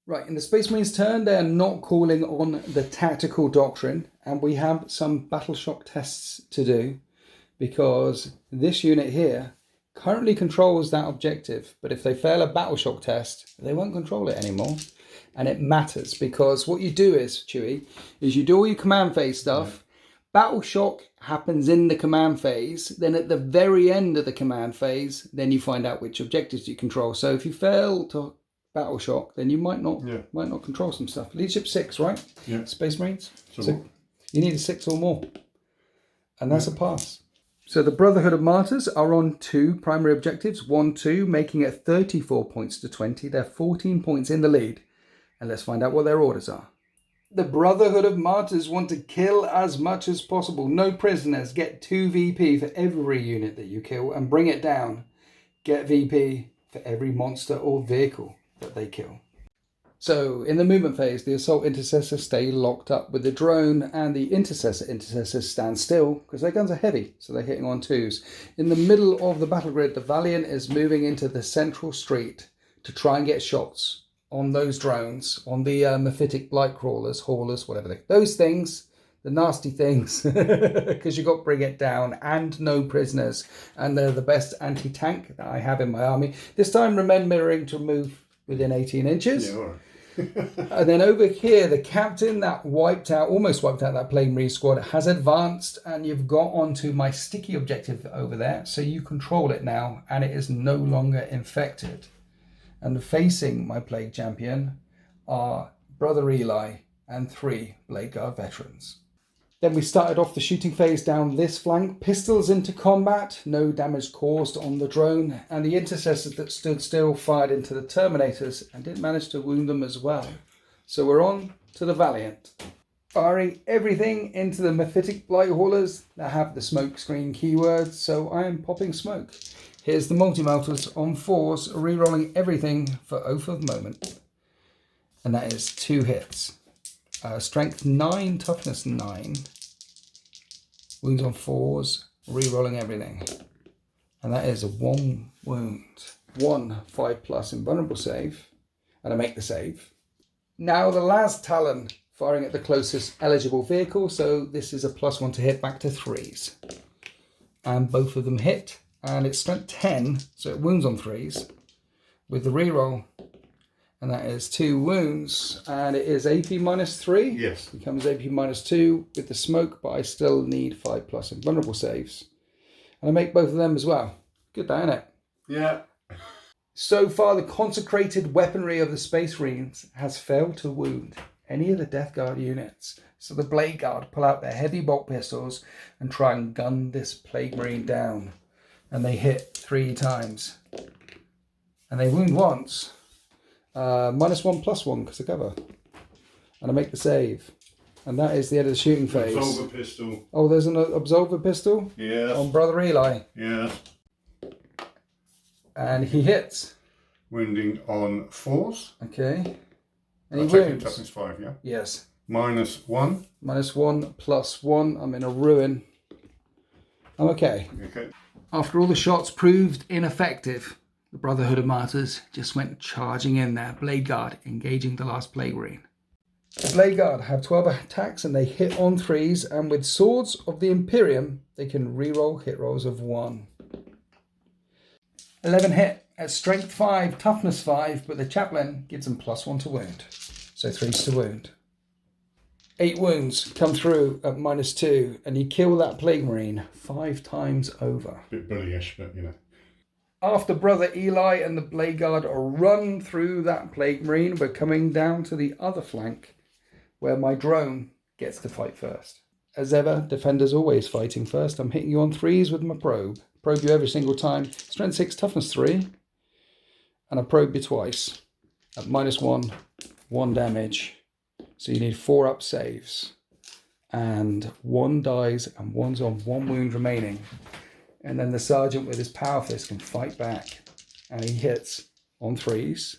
Right, in the Space Marines turn, they're not calling on the tactical doctrine, and we have some battle shock tests to do because this unit here currently controls that objective, but if they fail a battle shock test, they won't control it anymore. And it matters because what you do is, Chewie, is you do all your command phase stuff. Battle shock happens in the command phase. Then at the very end of the command phase, then you find out which objectives you control. So if you fail to battle shock, then you might not control some stuff. Leadership 6, right? Yeah. Space Marines. So you need a 6 or more, and that's a pass. So the Brotherhood of Martyrs are on 2 primary objectives, 1, 2, making it 34 points to 20. They're 14 points in the lead. And let's find out what their orders are. The Brotherhood of Martyrs want to kill as much as possible. No prisoners. Get 2 VP for every unit that you kill and bring it down. Get VP for every monster or vehicle that they kill. So in the movement phase, the Assault Intercessors stay locked up with the drone, and the Intercessors stand still because their guns are heavy, so they're hitting on 2s. In the middle of the battle grid, the Valiant is moving into the central street to try and get shots on those drones, on the Mephitic Blight Crawlers, Haulers, whatever those things, the nasty things, because you've got to bring it down, and no prisoners. And they're the best anti-tank that I have in my army. This time remembering to move within 18 inches. Yeah, all right. And then over here, the captain that almost wiped out that Plague Marine squad has advanced, and you've got onto my sticky objective over there. So you control it now, and it is no longer infected. And facing my Plague Champion are Brother Eli and 3 Blade Guard veterans. Then we started off the shooting phase down this flank. Pistols into combat, no damage caused on the drone. And the intercessors that stood still fired into the Terminators and didn't manage to wound them as well. So we're on to the Valiant. Firing everything into the Mephitic Blight Haulers that have the smoke screen keywords. So I am popping smoke. Here's the multi-melters on 4s, re-rolling everything for Oath of Moment. And that is 2 hits. Strength 9, toughness 9. Wounds on 4s, re-rolling everything. And that is a 1 wound. 1 5+ invulnerable save. And I make the save. Now the last Talon, firing at the closest eligible vehicle. So this is a +1 to hit back to 3s. And both of them hit. And it's strength 10, so it wounds on 3s with the reroll. And that is 2 wounds. And it is AP -3. Yes. Becomes AP -2 with the smoke, but I still need 5+ invulnerable saves. And I make both of them as well. Good, that, isn't it? Yeah. So far, the consecrated weaponry of the Space Marines has failed to wound any of the Death Guard units. So the Blade Guard pull out their heavy bolt pistols and try and gun this Plague Marine down. And they hit 3 times. And they wound once. -1/+1 because of cover. And I make the save. And that is the end of the shooting phase. Absolver pistol. Oh, there's an Absolver pistol? Yes. On Brother Eli. Yes. And he hits. Wounding on 4s. Okay. And he Attacking wounds. toughness 5, yeah? Yes. -1. -1/+1. I'm in a ruin. I'm okay. Okay. After all the shots proved ineffective, the Brotherhood of Martyrs just went charging in there. Blade Guard engaging the last Plague Marine. The Blade Guard have 12 attacks and they hit on 3s, and with Swords of the Imperium, they can reroll hit rolls of 1. 11 hit at strength 5, toughness 5, but the chaplain gives them +1 to wound. So 3s to wound. 8 wounds come through at -2, and you kill that Plague Marine 5 times over. Bit bullyish, but you know. After Brother Eli and the Blade Guard run through that Plague Marine, we're coming down to the other flank, where my drone gets to fight first. As ever, defenders always fighting first. I'm hitting you on 3s with my probe. Probe you every single time. Strength 6, toughness 3. And I probe you twice. At -1, 1 damage. So you need 4 up saves. And 1 dies and 1's on 1 wound remaining. And then the sergeant with his power fist can fight back. And he hits on 3s.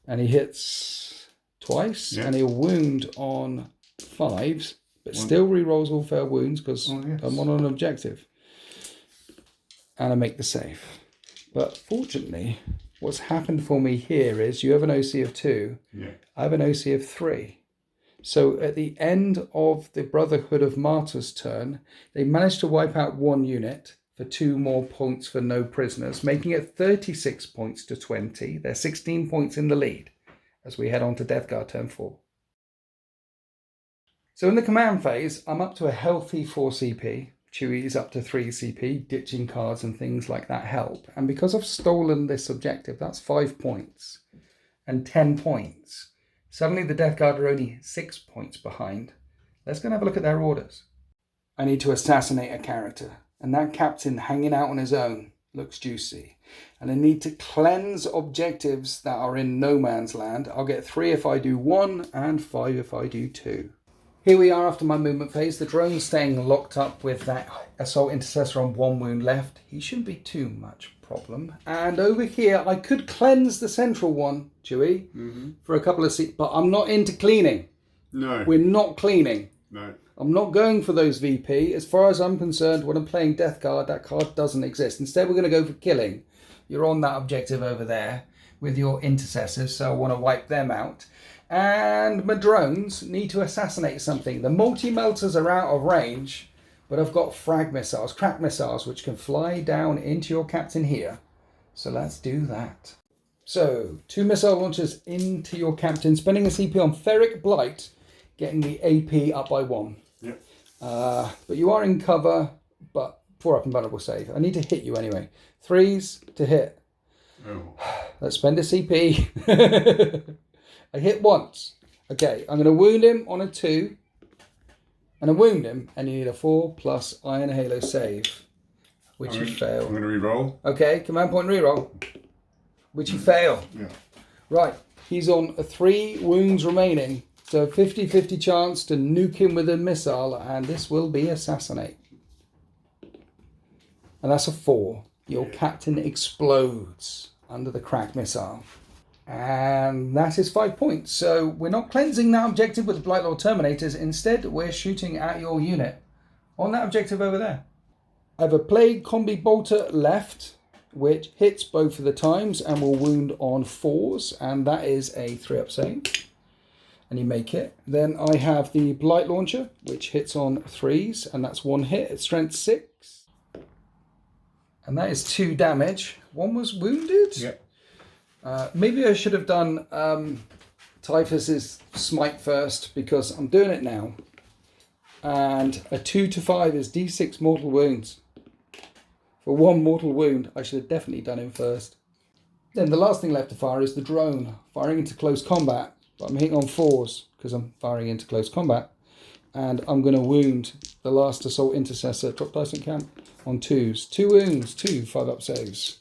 And he hits twice. Yeah. And he'll wound on 5s. But still re-rolls all fair wounds because I'm on an objective. And I make the save. But fortunately, what's happened for me here is you have an OC of 2. Yeah. I have an OC of 3. So at the end of the Brotherhood of Martyrs turn, they managed to wipe out 1 unit for 2 more points for no prisoners, making it 36 points to 20. They're 16 points in the lead as we head on to Death Guard turn 4. So in the command phase, I'm up to a healthy 4 CP. Chewie is up to 3 CP. Ditching cards and things like that help. And because I've stolen this objective, that's 5 points and 10 points. Suddenly the Death Guard are only 6 points behind. Let's go and have a look at their orders. I need to assassinate a character. And that captain hanging out on his own looks juicy. And I need to cleanse objectives that are in no man's land. I'll get 3 if I do 1 and 5 if I do 2. Here we are after my movement phase. The drone's staying locked up with that assault intercessor on 1 wound left. He shouldn't be too much problem. And over here, I could cleanse the central one, Chewie, for a couple of seats, but I'm not into cleaning. No. We're not cleaning. No. I'm not going for those VP. As far as I'm concerned, when I'm playing Death Guard, that card doesn't exist. Instead, we're going to go for killing. You're on that objective over there with your intercessors, so I want to wipe them out. And my drones need to assassinate something. The multi-melters are out of range, but I've got frag missiles, crack missiles, which can fly down into your captain here. So let's do that. So 2 missile launchers into your captain, spending a CP on Ferric Blight, getting the AP up by 1. Yep. But you are in cover, but 4 up and vulnerable save. I need to hit you anyway. 3s to hit. Oh. Let's spend a CP. I hit once. Okay, I'm going to wound him on a 2. And I wound him, and you need a 4 plus Iron Halo save, which you fail. I'm going to re-roll. Okay, command point re-roll, which you fail. Yeah. Right, he's on 3 wounds remaining, so 50-50 chance to nuke him with a missile, and this will be assassinate. And that's a 4. Your captain explodes under the crack missile. And that is 5 points. So we're not cleansing that objective with the Blightlord Terminators. Instead, we're shooting at your unit on that objective over there. I have a Plague Combi Bolter left, which hits both of the times and will wound on 4s. And that is a 3-up save. And you make it. Then I have the Blight Launcher, which hits on 3s. And that's 1 hit at strength 6. And that is 2 damage. 1 was wounded. Yep. Maybe I should have done Typhus's smite first because I'm doing it now. And a 2 to 5 is D6 mortal wounds. For 1 mortal wound, I should have definitely done him first. Then the last thing left to fire is the drone, firing into close combat. But I'm hitting on 4s because I'm firing into close combat. And I'm going to wound the last assault intercessor, drop dice and camp, on 2s. 2 wounds, 2 5-up saves.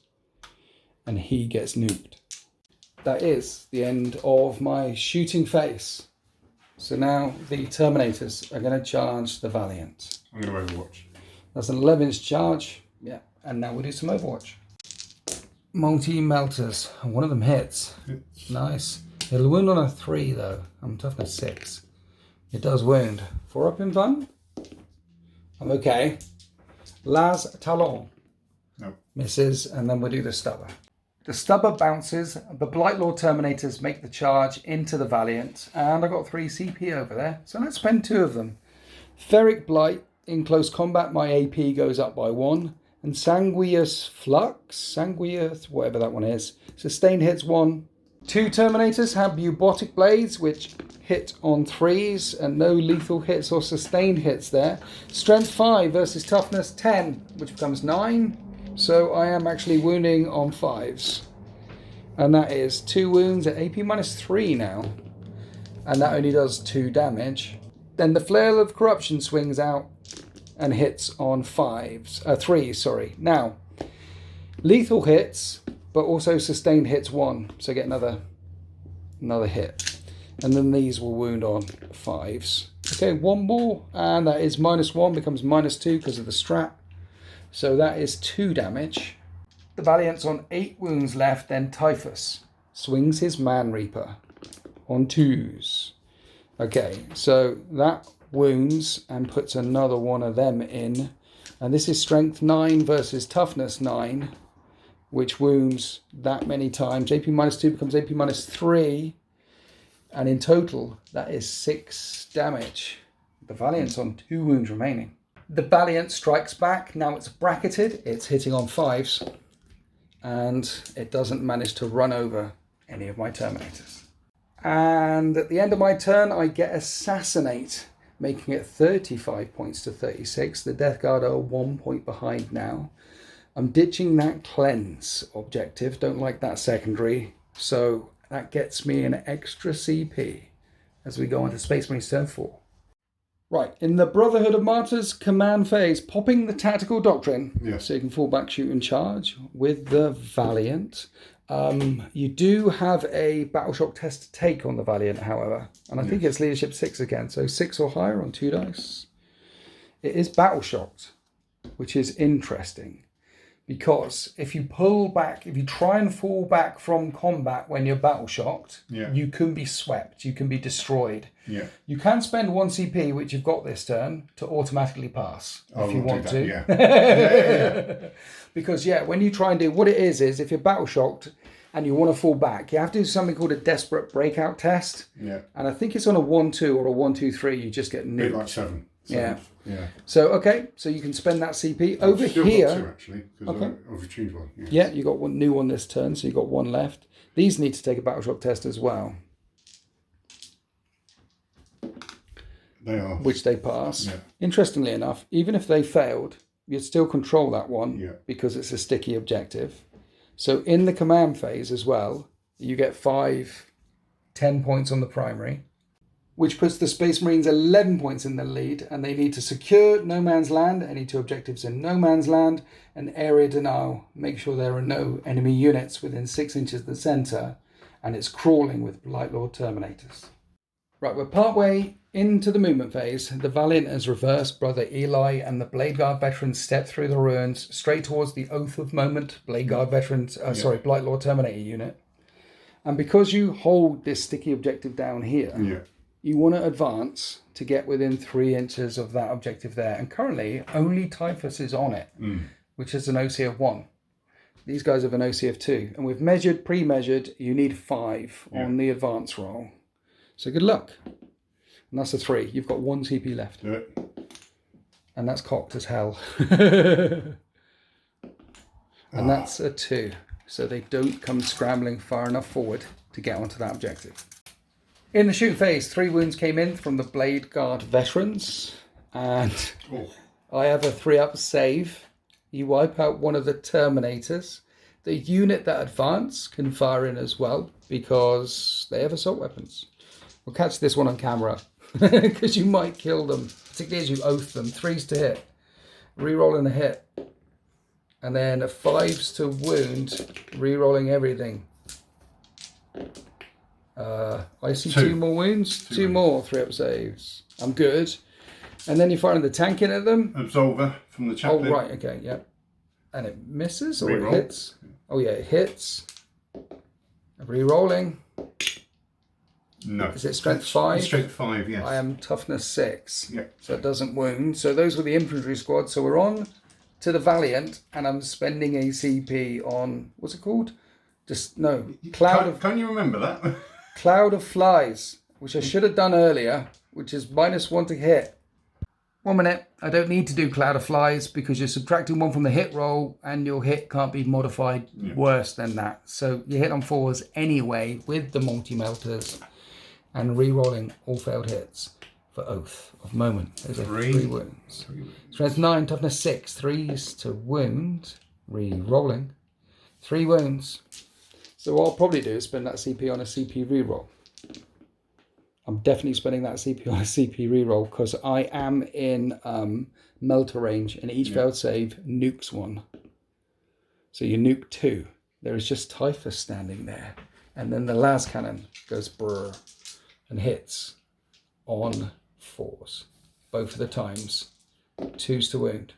And he gets nuked. That is the end of my shooting phase. So now the Terminators are going to charge the Valiant. I'm going to Overwatch. That's an 11-inch charge. Yeah, and now we'll do some Overwatch. Multi-melters. One of them hits. Nice. It'll wound on a 3 though. I'm toughness 6. It does wound. 4 up in fun. I'm okay. Las Talon. No. Misses, and then we'll do the Stubber. The Stubber bounces, the Blightlord Terminators make the charge into the Valiant, and I got 3 CP over there, so let's spend 2 of them. Ferric Blight, in close combat, my AP goes up by 1. and Sanguius Flux, Sanguius, whatever that one is. Sanguius, whatever that one is. Sustain hits 1. 2 Terminators have bubotic blades, which hit on 3s, and no lethal hits or sustained hits there. Strength 5 versus toughness 10, which becomes 9. So I am actually wounding on 5s. And that is 2 wounds at AP -3 now. And that only does 2 damage. Then the Flail of Corruption swings out and hits on 3s, sorry. Now, lethal hits, but also sustained hits 1. So get another hit. And then these will wound on 5s. Okay, 1 more, and that is -1, becomes -2 because of the strap. So that is 2 damage. The Valiant's on 8 wounds left, then Typhus swings his Man Reaper on 2s. Okay, so that wounds and puts another one of them in. And this is strength 9 versus toughness 9, which wounds that many times. AP -2 becomes AP -3. And in total, that is 6 damage. The Valiant's on 2 wounds remaining. The Valiant strikes back. Now it's bracketed. It's hitting on 5s. And it doesn't manage to run over any of my Terminators. And at the end of my turn, I get Assassinate, making it 35 points to 36. The Death Guard are 1 point behind now. I'm ditching that Cleanse objective. Don't like that secondary. So that gets me an extra CP as we go on to Space Marines turn 4. Right, in the Brotherhood of Martyrs command phase, popping the tactical doctrine, so you can fall back, shoot, and charge with the Valiant. You do have a battle shock test to take on the Valiant, however, and I think it's leadership 6 again, so 6 or higher on 2 dice. It is battle shocked, which is interesting. Because if you pull back, if you try and fall back from combat when you're battle shocked, you can be swept, you can be destroyed. Yeah. You can spend 1 CP, which you've got this turn, to automatically pass if you want to. Yeah. Because, when you try and do, what it is if you're battle shocked and you want to fall back, you have to do something called a desperate breakout test. Yeah. And I think it's on a 1-2 or a 1-2-3, you just get nuked. A bit like 7. Yeah. Yeah. So, so you can spend that CP. Over still here. got 2, actually, because I've retrieved 1. Yeah, you got 1 new one this turn, so you got 1 left. These need to take a battle shock test as well. They are. Which they pass. Yeah. Interestingly enough, even if they failed, you'd still control that one because it's a sticky objective. So in the command phase as well, you get 10 points on the primary, which puts the Space Marines 11 points in the lead, and they need to secure no man's land, any 2 objectives in no man's land, and area denial, make sure there are no enemy units within 6 inches of the centre, and it's crawling with Blight Lord Terminators. Right, we're partway into the movement phase. The Valiant has reversed. Brother Eli and the Blade Guard veterans step through the ruins straight towards the Oath of Moment Blade Guard veterans, Blight Lord Terminator unit. And because you hold this sticky objective down here, you want to advance to get within 3 inches of that objective there. And currently, only Typhus is on it, which is an OC of 1. These guys have an OC of 2. And we've pre-measured, you need 5 on the advance roll. So good luck. And that's a 3. You've got 1 CP left. Do it. And that's cocked as hell. And that's a 2. So they don't come scrambling far enough forward to get onto that objective. In the shoot phase, 3 wounds came in from the Blade Guard veterans. And I have a 3-up save. You wipe out one of the Terminators. The unit that advance can fire in as well because they have assault weapons. We'll catch this one on camera because you might kill them, particularly as you oath them. 3s to hit, re-rolling a hit, and then a 5s to wound, re-rolling everything. I see 2 more wounds, 2 more 3-up saves. I'm good. And then you're firing the tank in at them. Absolver from the chaplain. Oh, right, okay, yeah. And it misses or Re-roll. it hits? Oh, yeah, it hits. Re-rolling. No. Is it strength 5? Strength 5, yes. I am toughness 6. Yeah. So it doesn't wound. So those were the infantry squad. So we're on to the Valiant, and I'm spending a CP on, what's it called? Can you remember that? Cloud of Flies, which I should have done earlier, which is -1 to hit. 1 minute. I don't need to do Cloud of Flies because you're subtracting 1 from the hit roll and your hit can't be modified worse than that. So you hit on 4s anyway with the multi-melters and re-rolling all failed hits for Oath of Moment. Those are 3 wounds. Strength 9, toughness 6, 3s to wound, re-rolling, 3 wounds. So what I'll probably do is spend that CP on a CP re-roll. I'm definitely spending that CP on a CP reroll because I am in melter range and each failed save nukes 1. So you nuke 2. There is just Typhus standing there. And then the last cannon goes brr and hits on 4s. Both of the times. 2s to wound.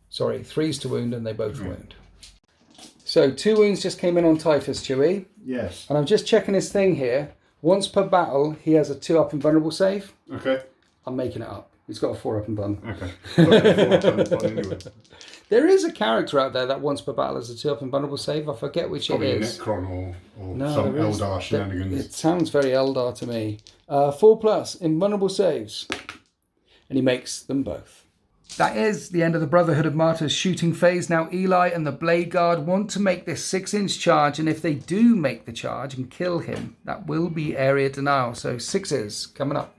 Sorry, 3s to wound and they both wound. So 2 wounds just came in on Typhus, Chewie. Yes. And I'm just checking his thing here. Once per battle, he has a 2-up invulnerable save. Okay. I'm making it up. He's got a 4-up invuln. Okay. Anyway. There is a character out there that once per battle has a 2-up invulnerable save. I forget which Probably it is. Necron or some Eldar shenanigans. It sounds very Eldar to me. 4+ invulnerable saves. And he makes them both. That is the end of the Brotherhood of Martyrs shooting phase. Now Eli and the Blade Guard want to make this 6-inch charge, and if they do make the charge and kill him, that will be area denial. So 6s coming up.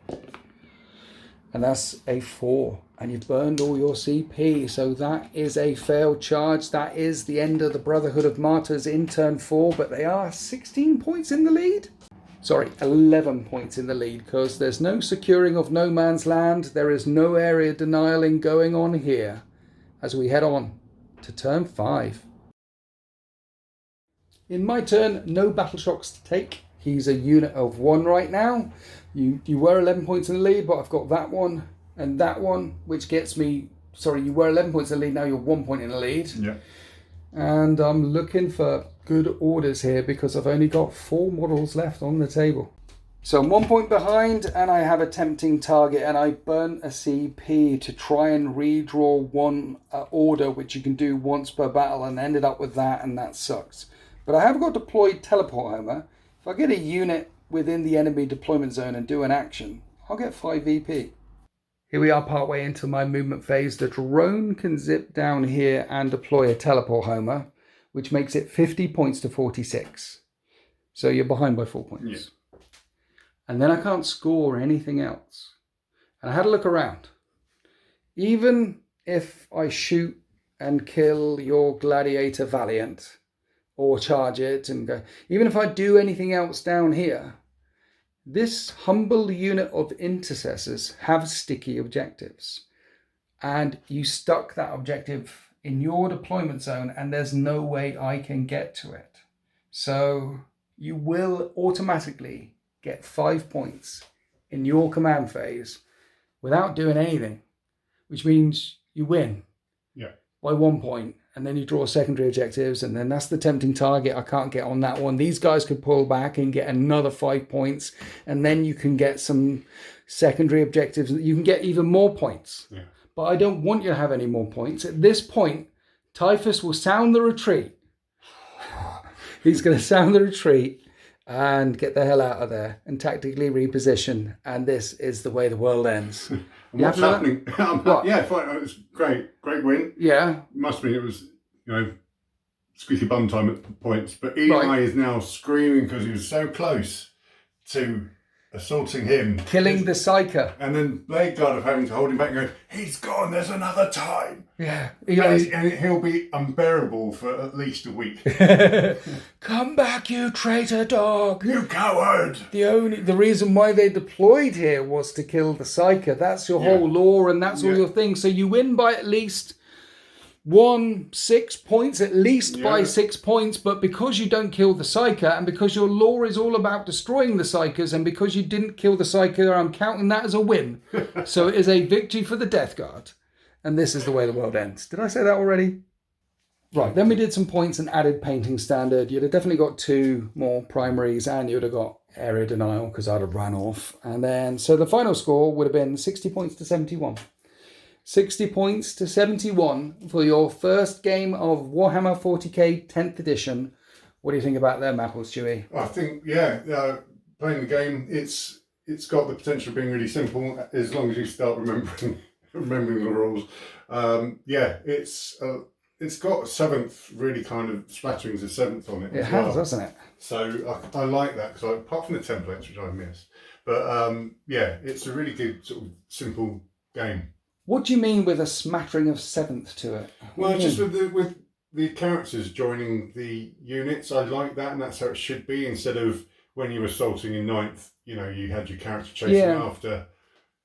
And that's a 4. And you've burned all your CP. So that is a failed charge. That is the end of the Brotherhood of Martyrs in turn 4, but they are 16 points in the lead. Sorry, 11 points in the lead because there's no securing of no man's land. There is no area denying going on here as we head on to turn 5. In my turn, no battle shocks to take. He's a unit of 1 right now. You were 11 points in the lead, but I've got that one and that one, which gets me... Sorry, you were 11 points in the lead, now you're 1 point in the lead. Yeah. And I'm looking for good orders here because I've only got 4 models left on the table. So I'm 1 point behind and I have a tempting target and I burnt a CP to try and redraw 1 order, which you can do once per battle, and ended up with that, and that sucks. But I have got deployed teleport Homer. If I get a unit within the enemy deployment zone and do an action, I'll get 5 VP. Here we are partway into my movement phase. The drone can zip down here and deploy a teleport Homer, which makes it 50 points to 46. So you're behind by 4 points. Yeah. And then I can't score anything else. And I had a look around. Even if I shoot and kill your Gladiator Valiant, or charge it and go, even if I do anything else down here, this humble unit of intercessors have sticky objectives. And you stuck that objective in your deployment zone and there's no way I can get to it. So you will automatically get 5 points in your command phase without doing anything, which means you win by 1 point. And then you draw secondary objectives, and then that's the tempting target. I can't get on that one. These guys could pull back and get another 5 points, and then you can get some secondary objectives. You can get even more points. Yeah. But I don't want you to have any more points. At this point, Typhus will sound the retreat. He's going to sound the retreat and get the hell out of there and tactically reposition. And this is the way the world ends. What's happening? Yeah, fine. It was great win. Yeah. Must mean it was, squeaky bum time at points. But Eli is now screaming because he was so close to assaulting him. Killing the Psyker. And then Blade Guard of having to hold him back and go, he's gone, there's another time. Yeah. And he'll be unbearable for at least a week. Come back, you traitor dog. You coward. The reason why they deployed here was to kill the Psyker. That's your whole lore and that's all your thing. So you win by at least 6 points, at least by 6 points, but because you don't kill the Psyker and because your lore is all about destroying the Psykers and because you didn't kill the Psyker, I'm counting that as a win. So it is a victory for the Death Guard. And this is the way the world ends. Did I say that already? Right, then we did some points and added painting standard. You'd have definitely got 2 more primaries and you'd have got area denial because I'd have run off. And then, so the final score would have been 60 points to 71. 60 points to 71 for your first game of Warhammer 40k 10th edition. What do you think about them apples, Chewie? I think, playing the game, it's got the potential of being really simple as long as you start remembering remembering the rules. Yeah, it's got 7th really kind of splatterings of 7th on it. It as has, well. hasn't it? So I like that because apart from the templates, which I missed, but yeah, it's a really good sort of simple game. What do you mean with a smattering of 7th to it? Well, just with the characters joining the units, I like that, and that's how it should be. Instead of when you were assaulting in 9th, you know, you had your character chasing after.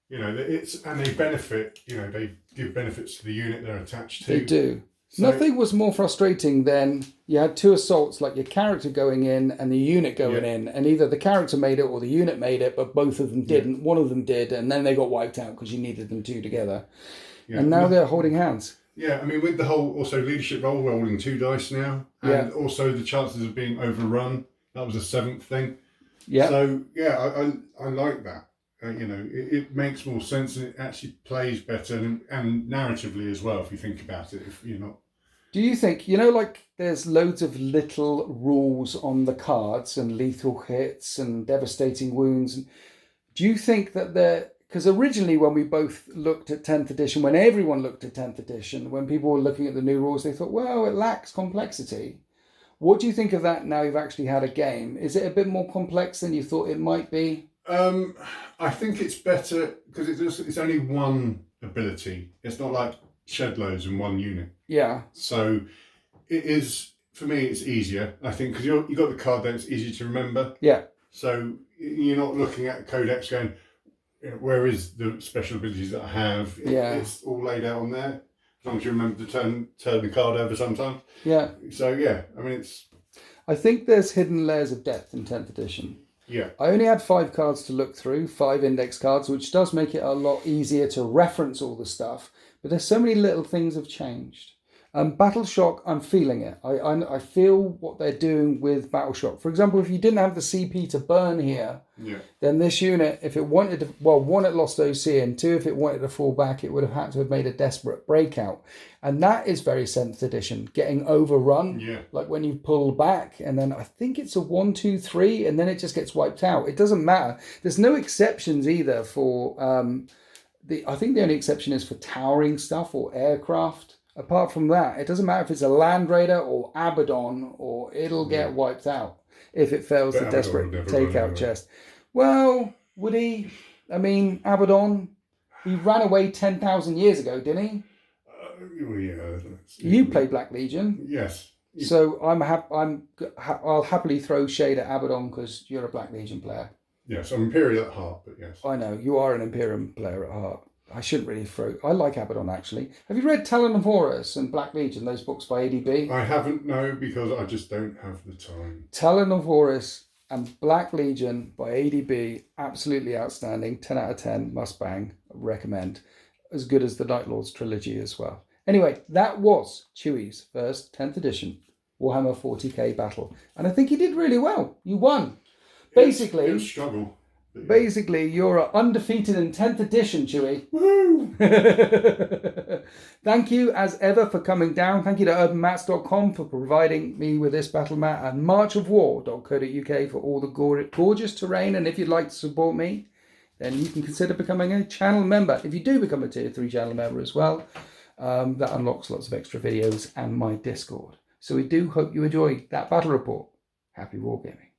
You know, and they benefit. You know, they give benefits to the unit they're attached to. They do. So, nothing was more frustrating than you had 2 assaults, like your character going in and the unit going in, and either the character made it or the unit made it, but both of them didn't. One of them did, and then they got wiped out because you needed them 2 together. Yeah. And now they're holding hands. Yeah, I mean, with the whole also leadership role, we're rolling 2 dice now, and also the chances of being overrun. That was a 7th thing. Yeah. So yeah, I like that. You know, it makes more sense, and it actually plays better, and narratively as well. If you think about it, if you're not. Do you think, you know, like there's loads of little rules on the cards and lethal hits and devastating wounds. Do you think that because originally when we both looked at 10th edition, when everyone looked at 10th edition, when people were looking at the new rules, they thought, well, it lacks complexity. What do you think of that now you've actually had a game? Is it a bit more complex than you thought it might be? I think it's better because it's only one ability. It's not like shed loads in one unit. Yeah. So it is, for me, it's easier, I think, because you've got the card there, it's easier to remember. Yeah. So you're not looking at Codex going, where is the special abilities that I have? It's all laid out on there. As long as you remember to turn the card over sometimes. Yeah. So yeah, I mean, I think there's hidden layers of depth in 10th edition. Yeah. I only had 5 cards to look through, 5 index cards, which does make it a lot easier to reference all the stuff. But there's so many little things have changed. Battle Shock, I'm feeling it. I feel what they're doing with Battle Shock. For example, if you didn't have the CP to burn here, then this unit, if it wanted to, well, 1, it lost OC, and 2, if it wanted to fall back, it would have had to have made a desperate breakout. And that is very 7th edition, getting overrun, like when you pull back, and then I think it's a 1, 2, 3, and then it just gets wiped out. It doesn't matter. There's no exceptions either for, I think the only exception is for towering stuff or aircraft. Apart from that, it doesn't matter if it's a Land Raider or Abaddon, or it'll get wiped out if it fails the desperate takeout chest. Well, would he? I mean, Abaddon, he ran away 10,000 years ago, didn't he? You played Black Legion. Yes. So I'll happily throw shade at Abaddon because you're a Black Legion player. Yes, I'm Imperial at heart, but yes. I know, you are an Imperium player at heart. I shouldn't really throw... I like Abaddon, actually. Have you read Talon of Horus and Black Legion, those books by ADB? I haven't, no, because I just don't have the time. Talon of Horus and Black Legion by ADB, absolutely outstanding. 10 out of 10, must bang, recommend. As good as the Night Lords trilogy as well. Anyway, that was Chewie's first 10th edition Warhammer 40k battle. And I think he did really well. You won. Basically... It was a struggle. Basically, you're undefeated in 10th edition, Chewie. Woo! Thank you, as ever, for coming down. Thank you to urbanmats.com for providing me with this battle mat, and marchofwar.co.uk for all the gorgeous terrain. And if you'd like to support me, then you can consider becoming a channel member. If you do become a Tier 3 channel member as well, that unlocks lots of extra videos and my Discord. So we do hope you enjoy that battle report. Happy wargaming.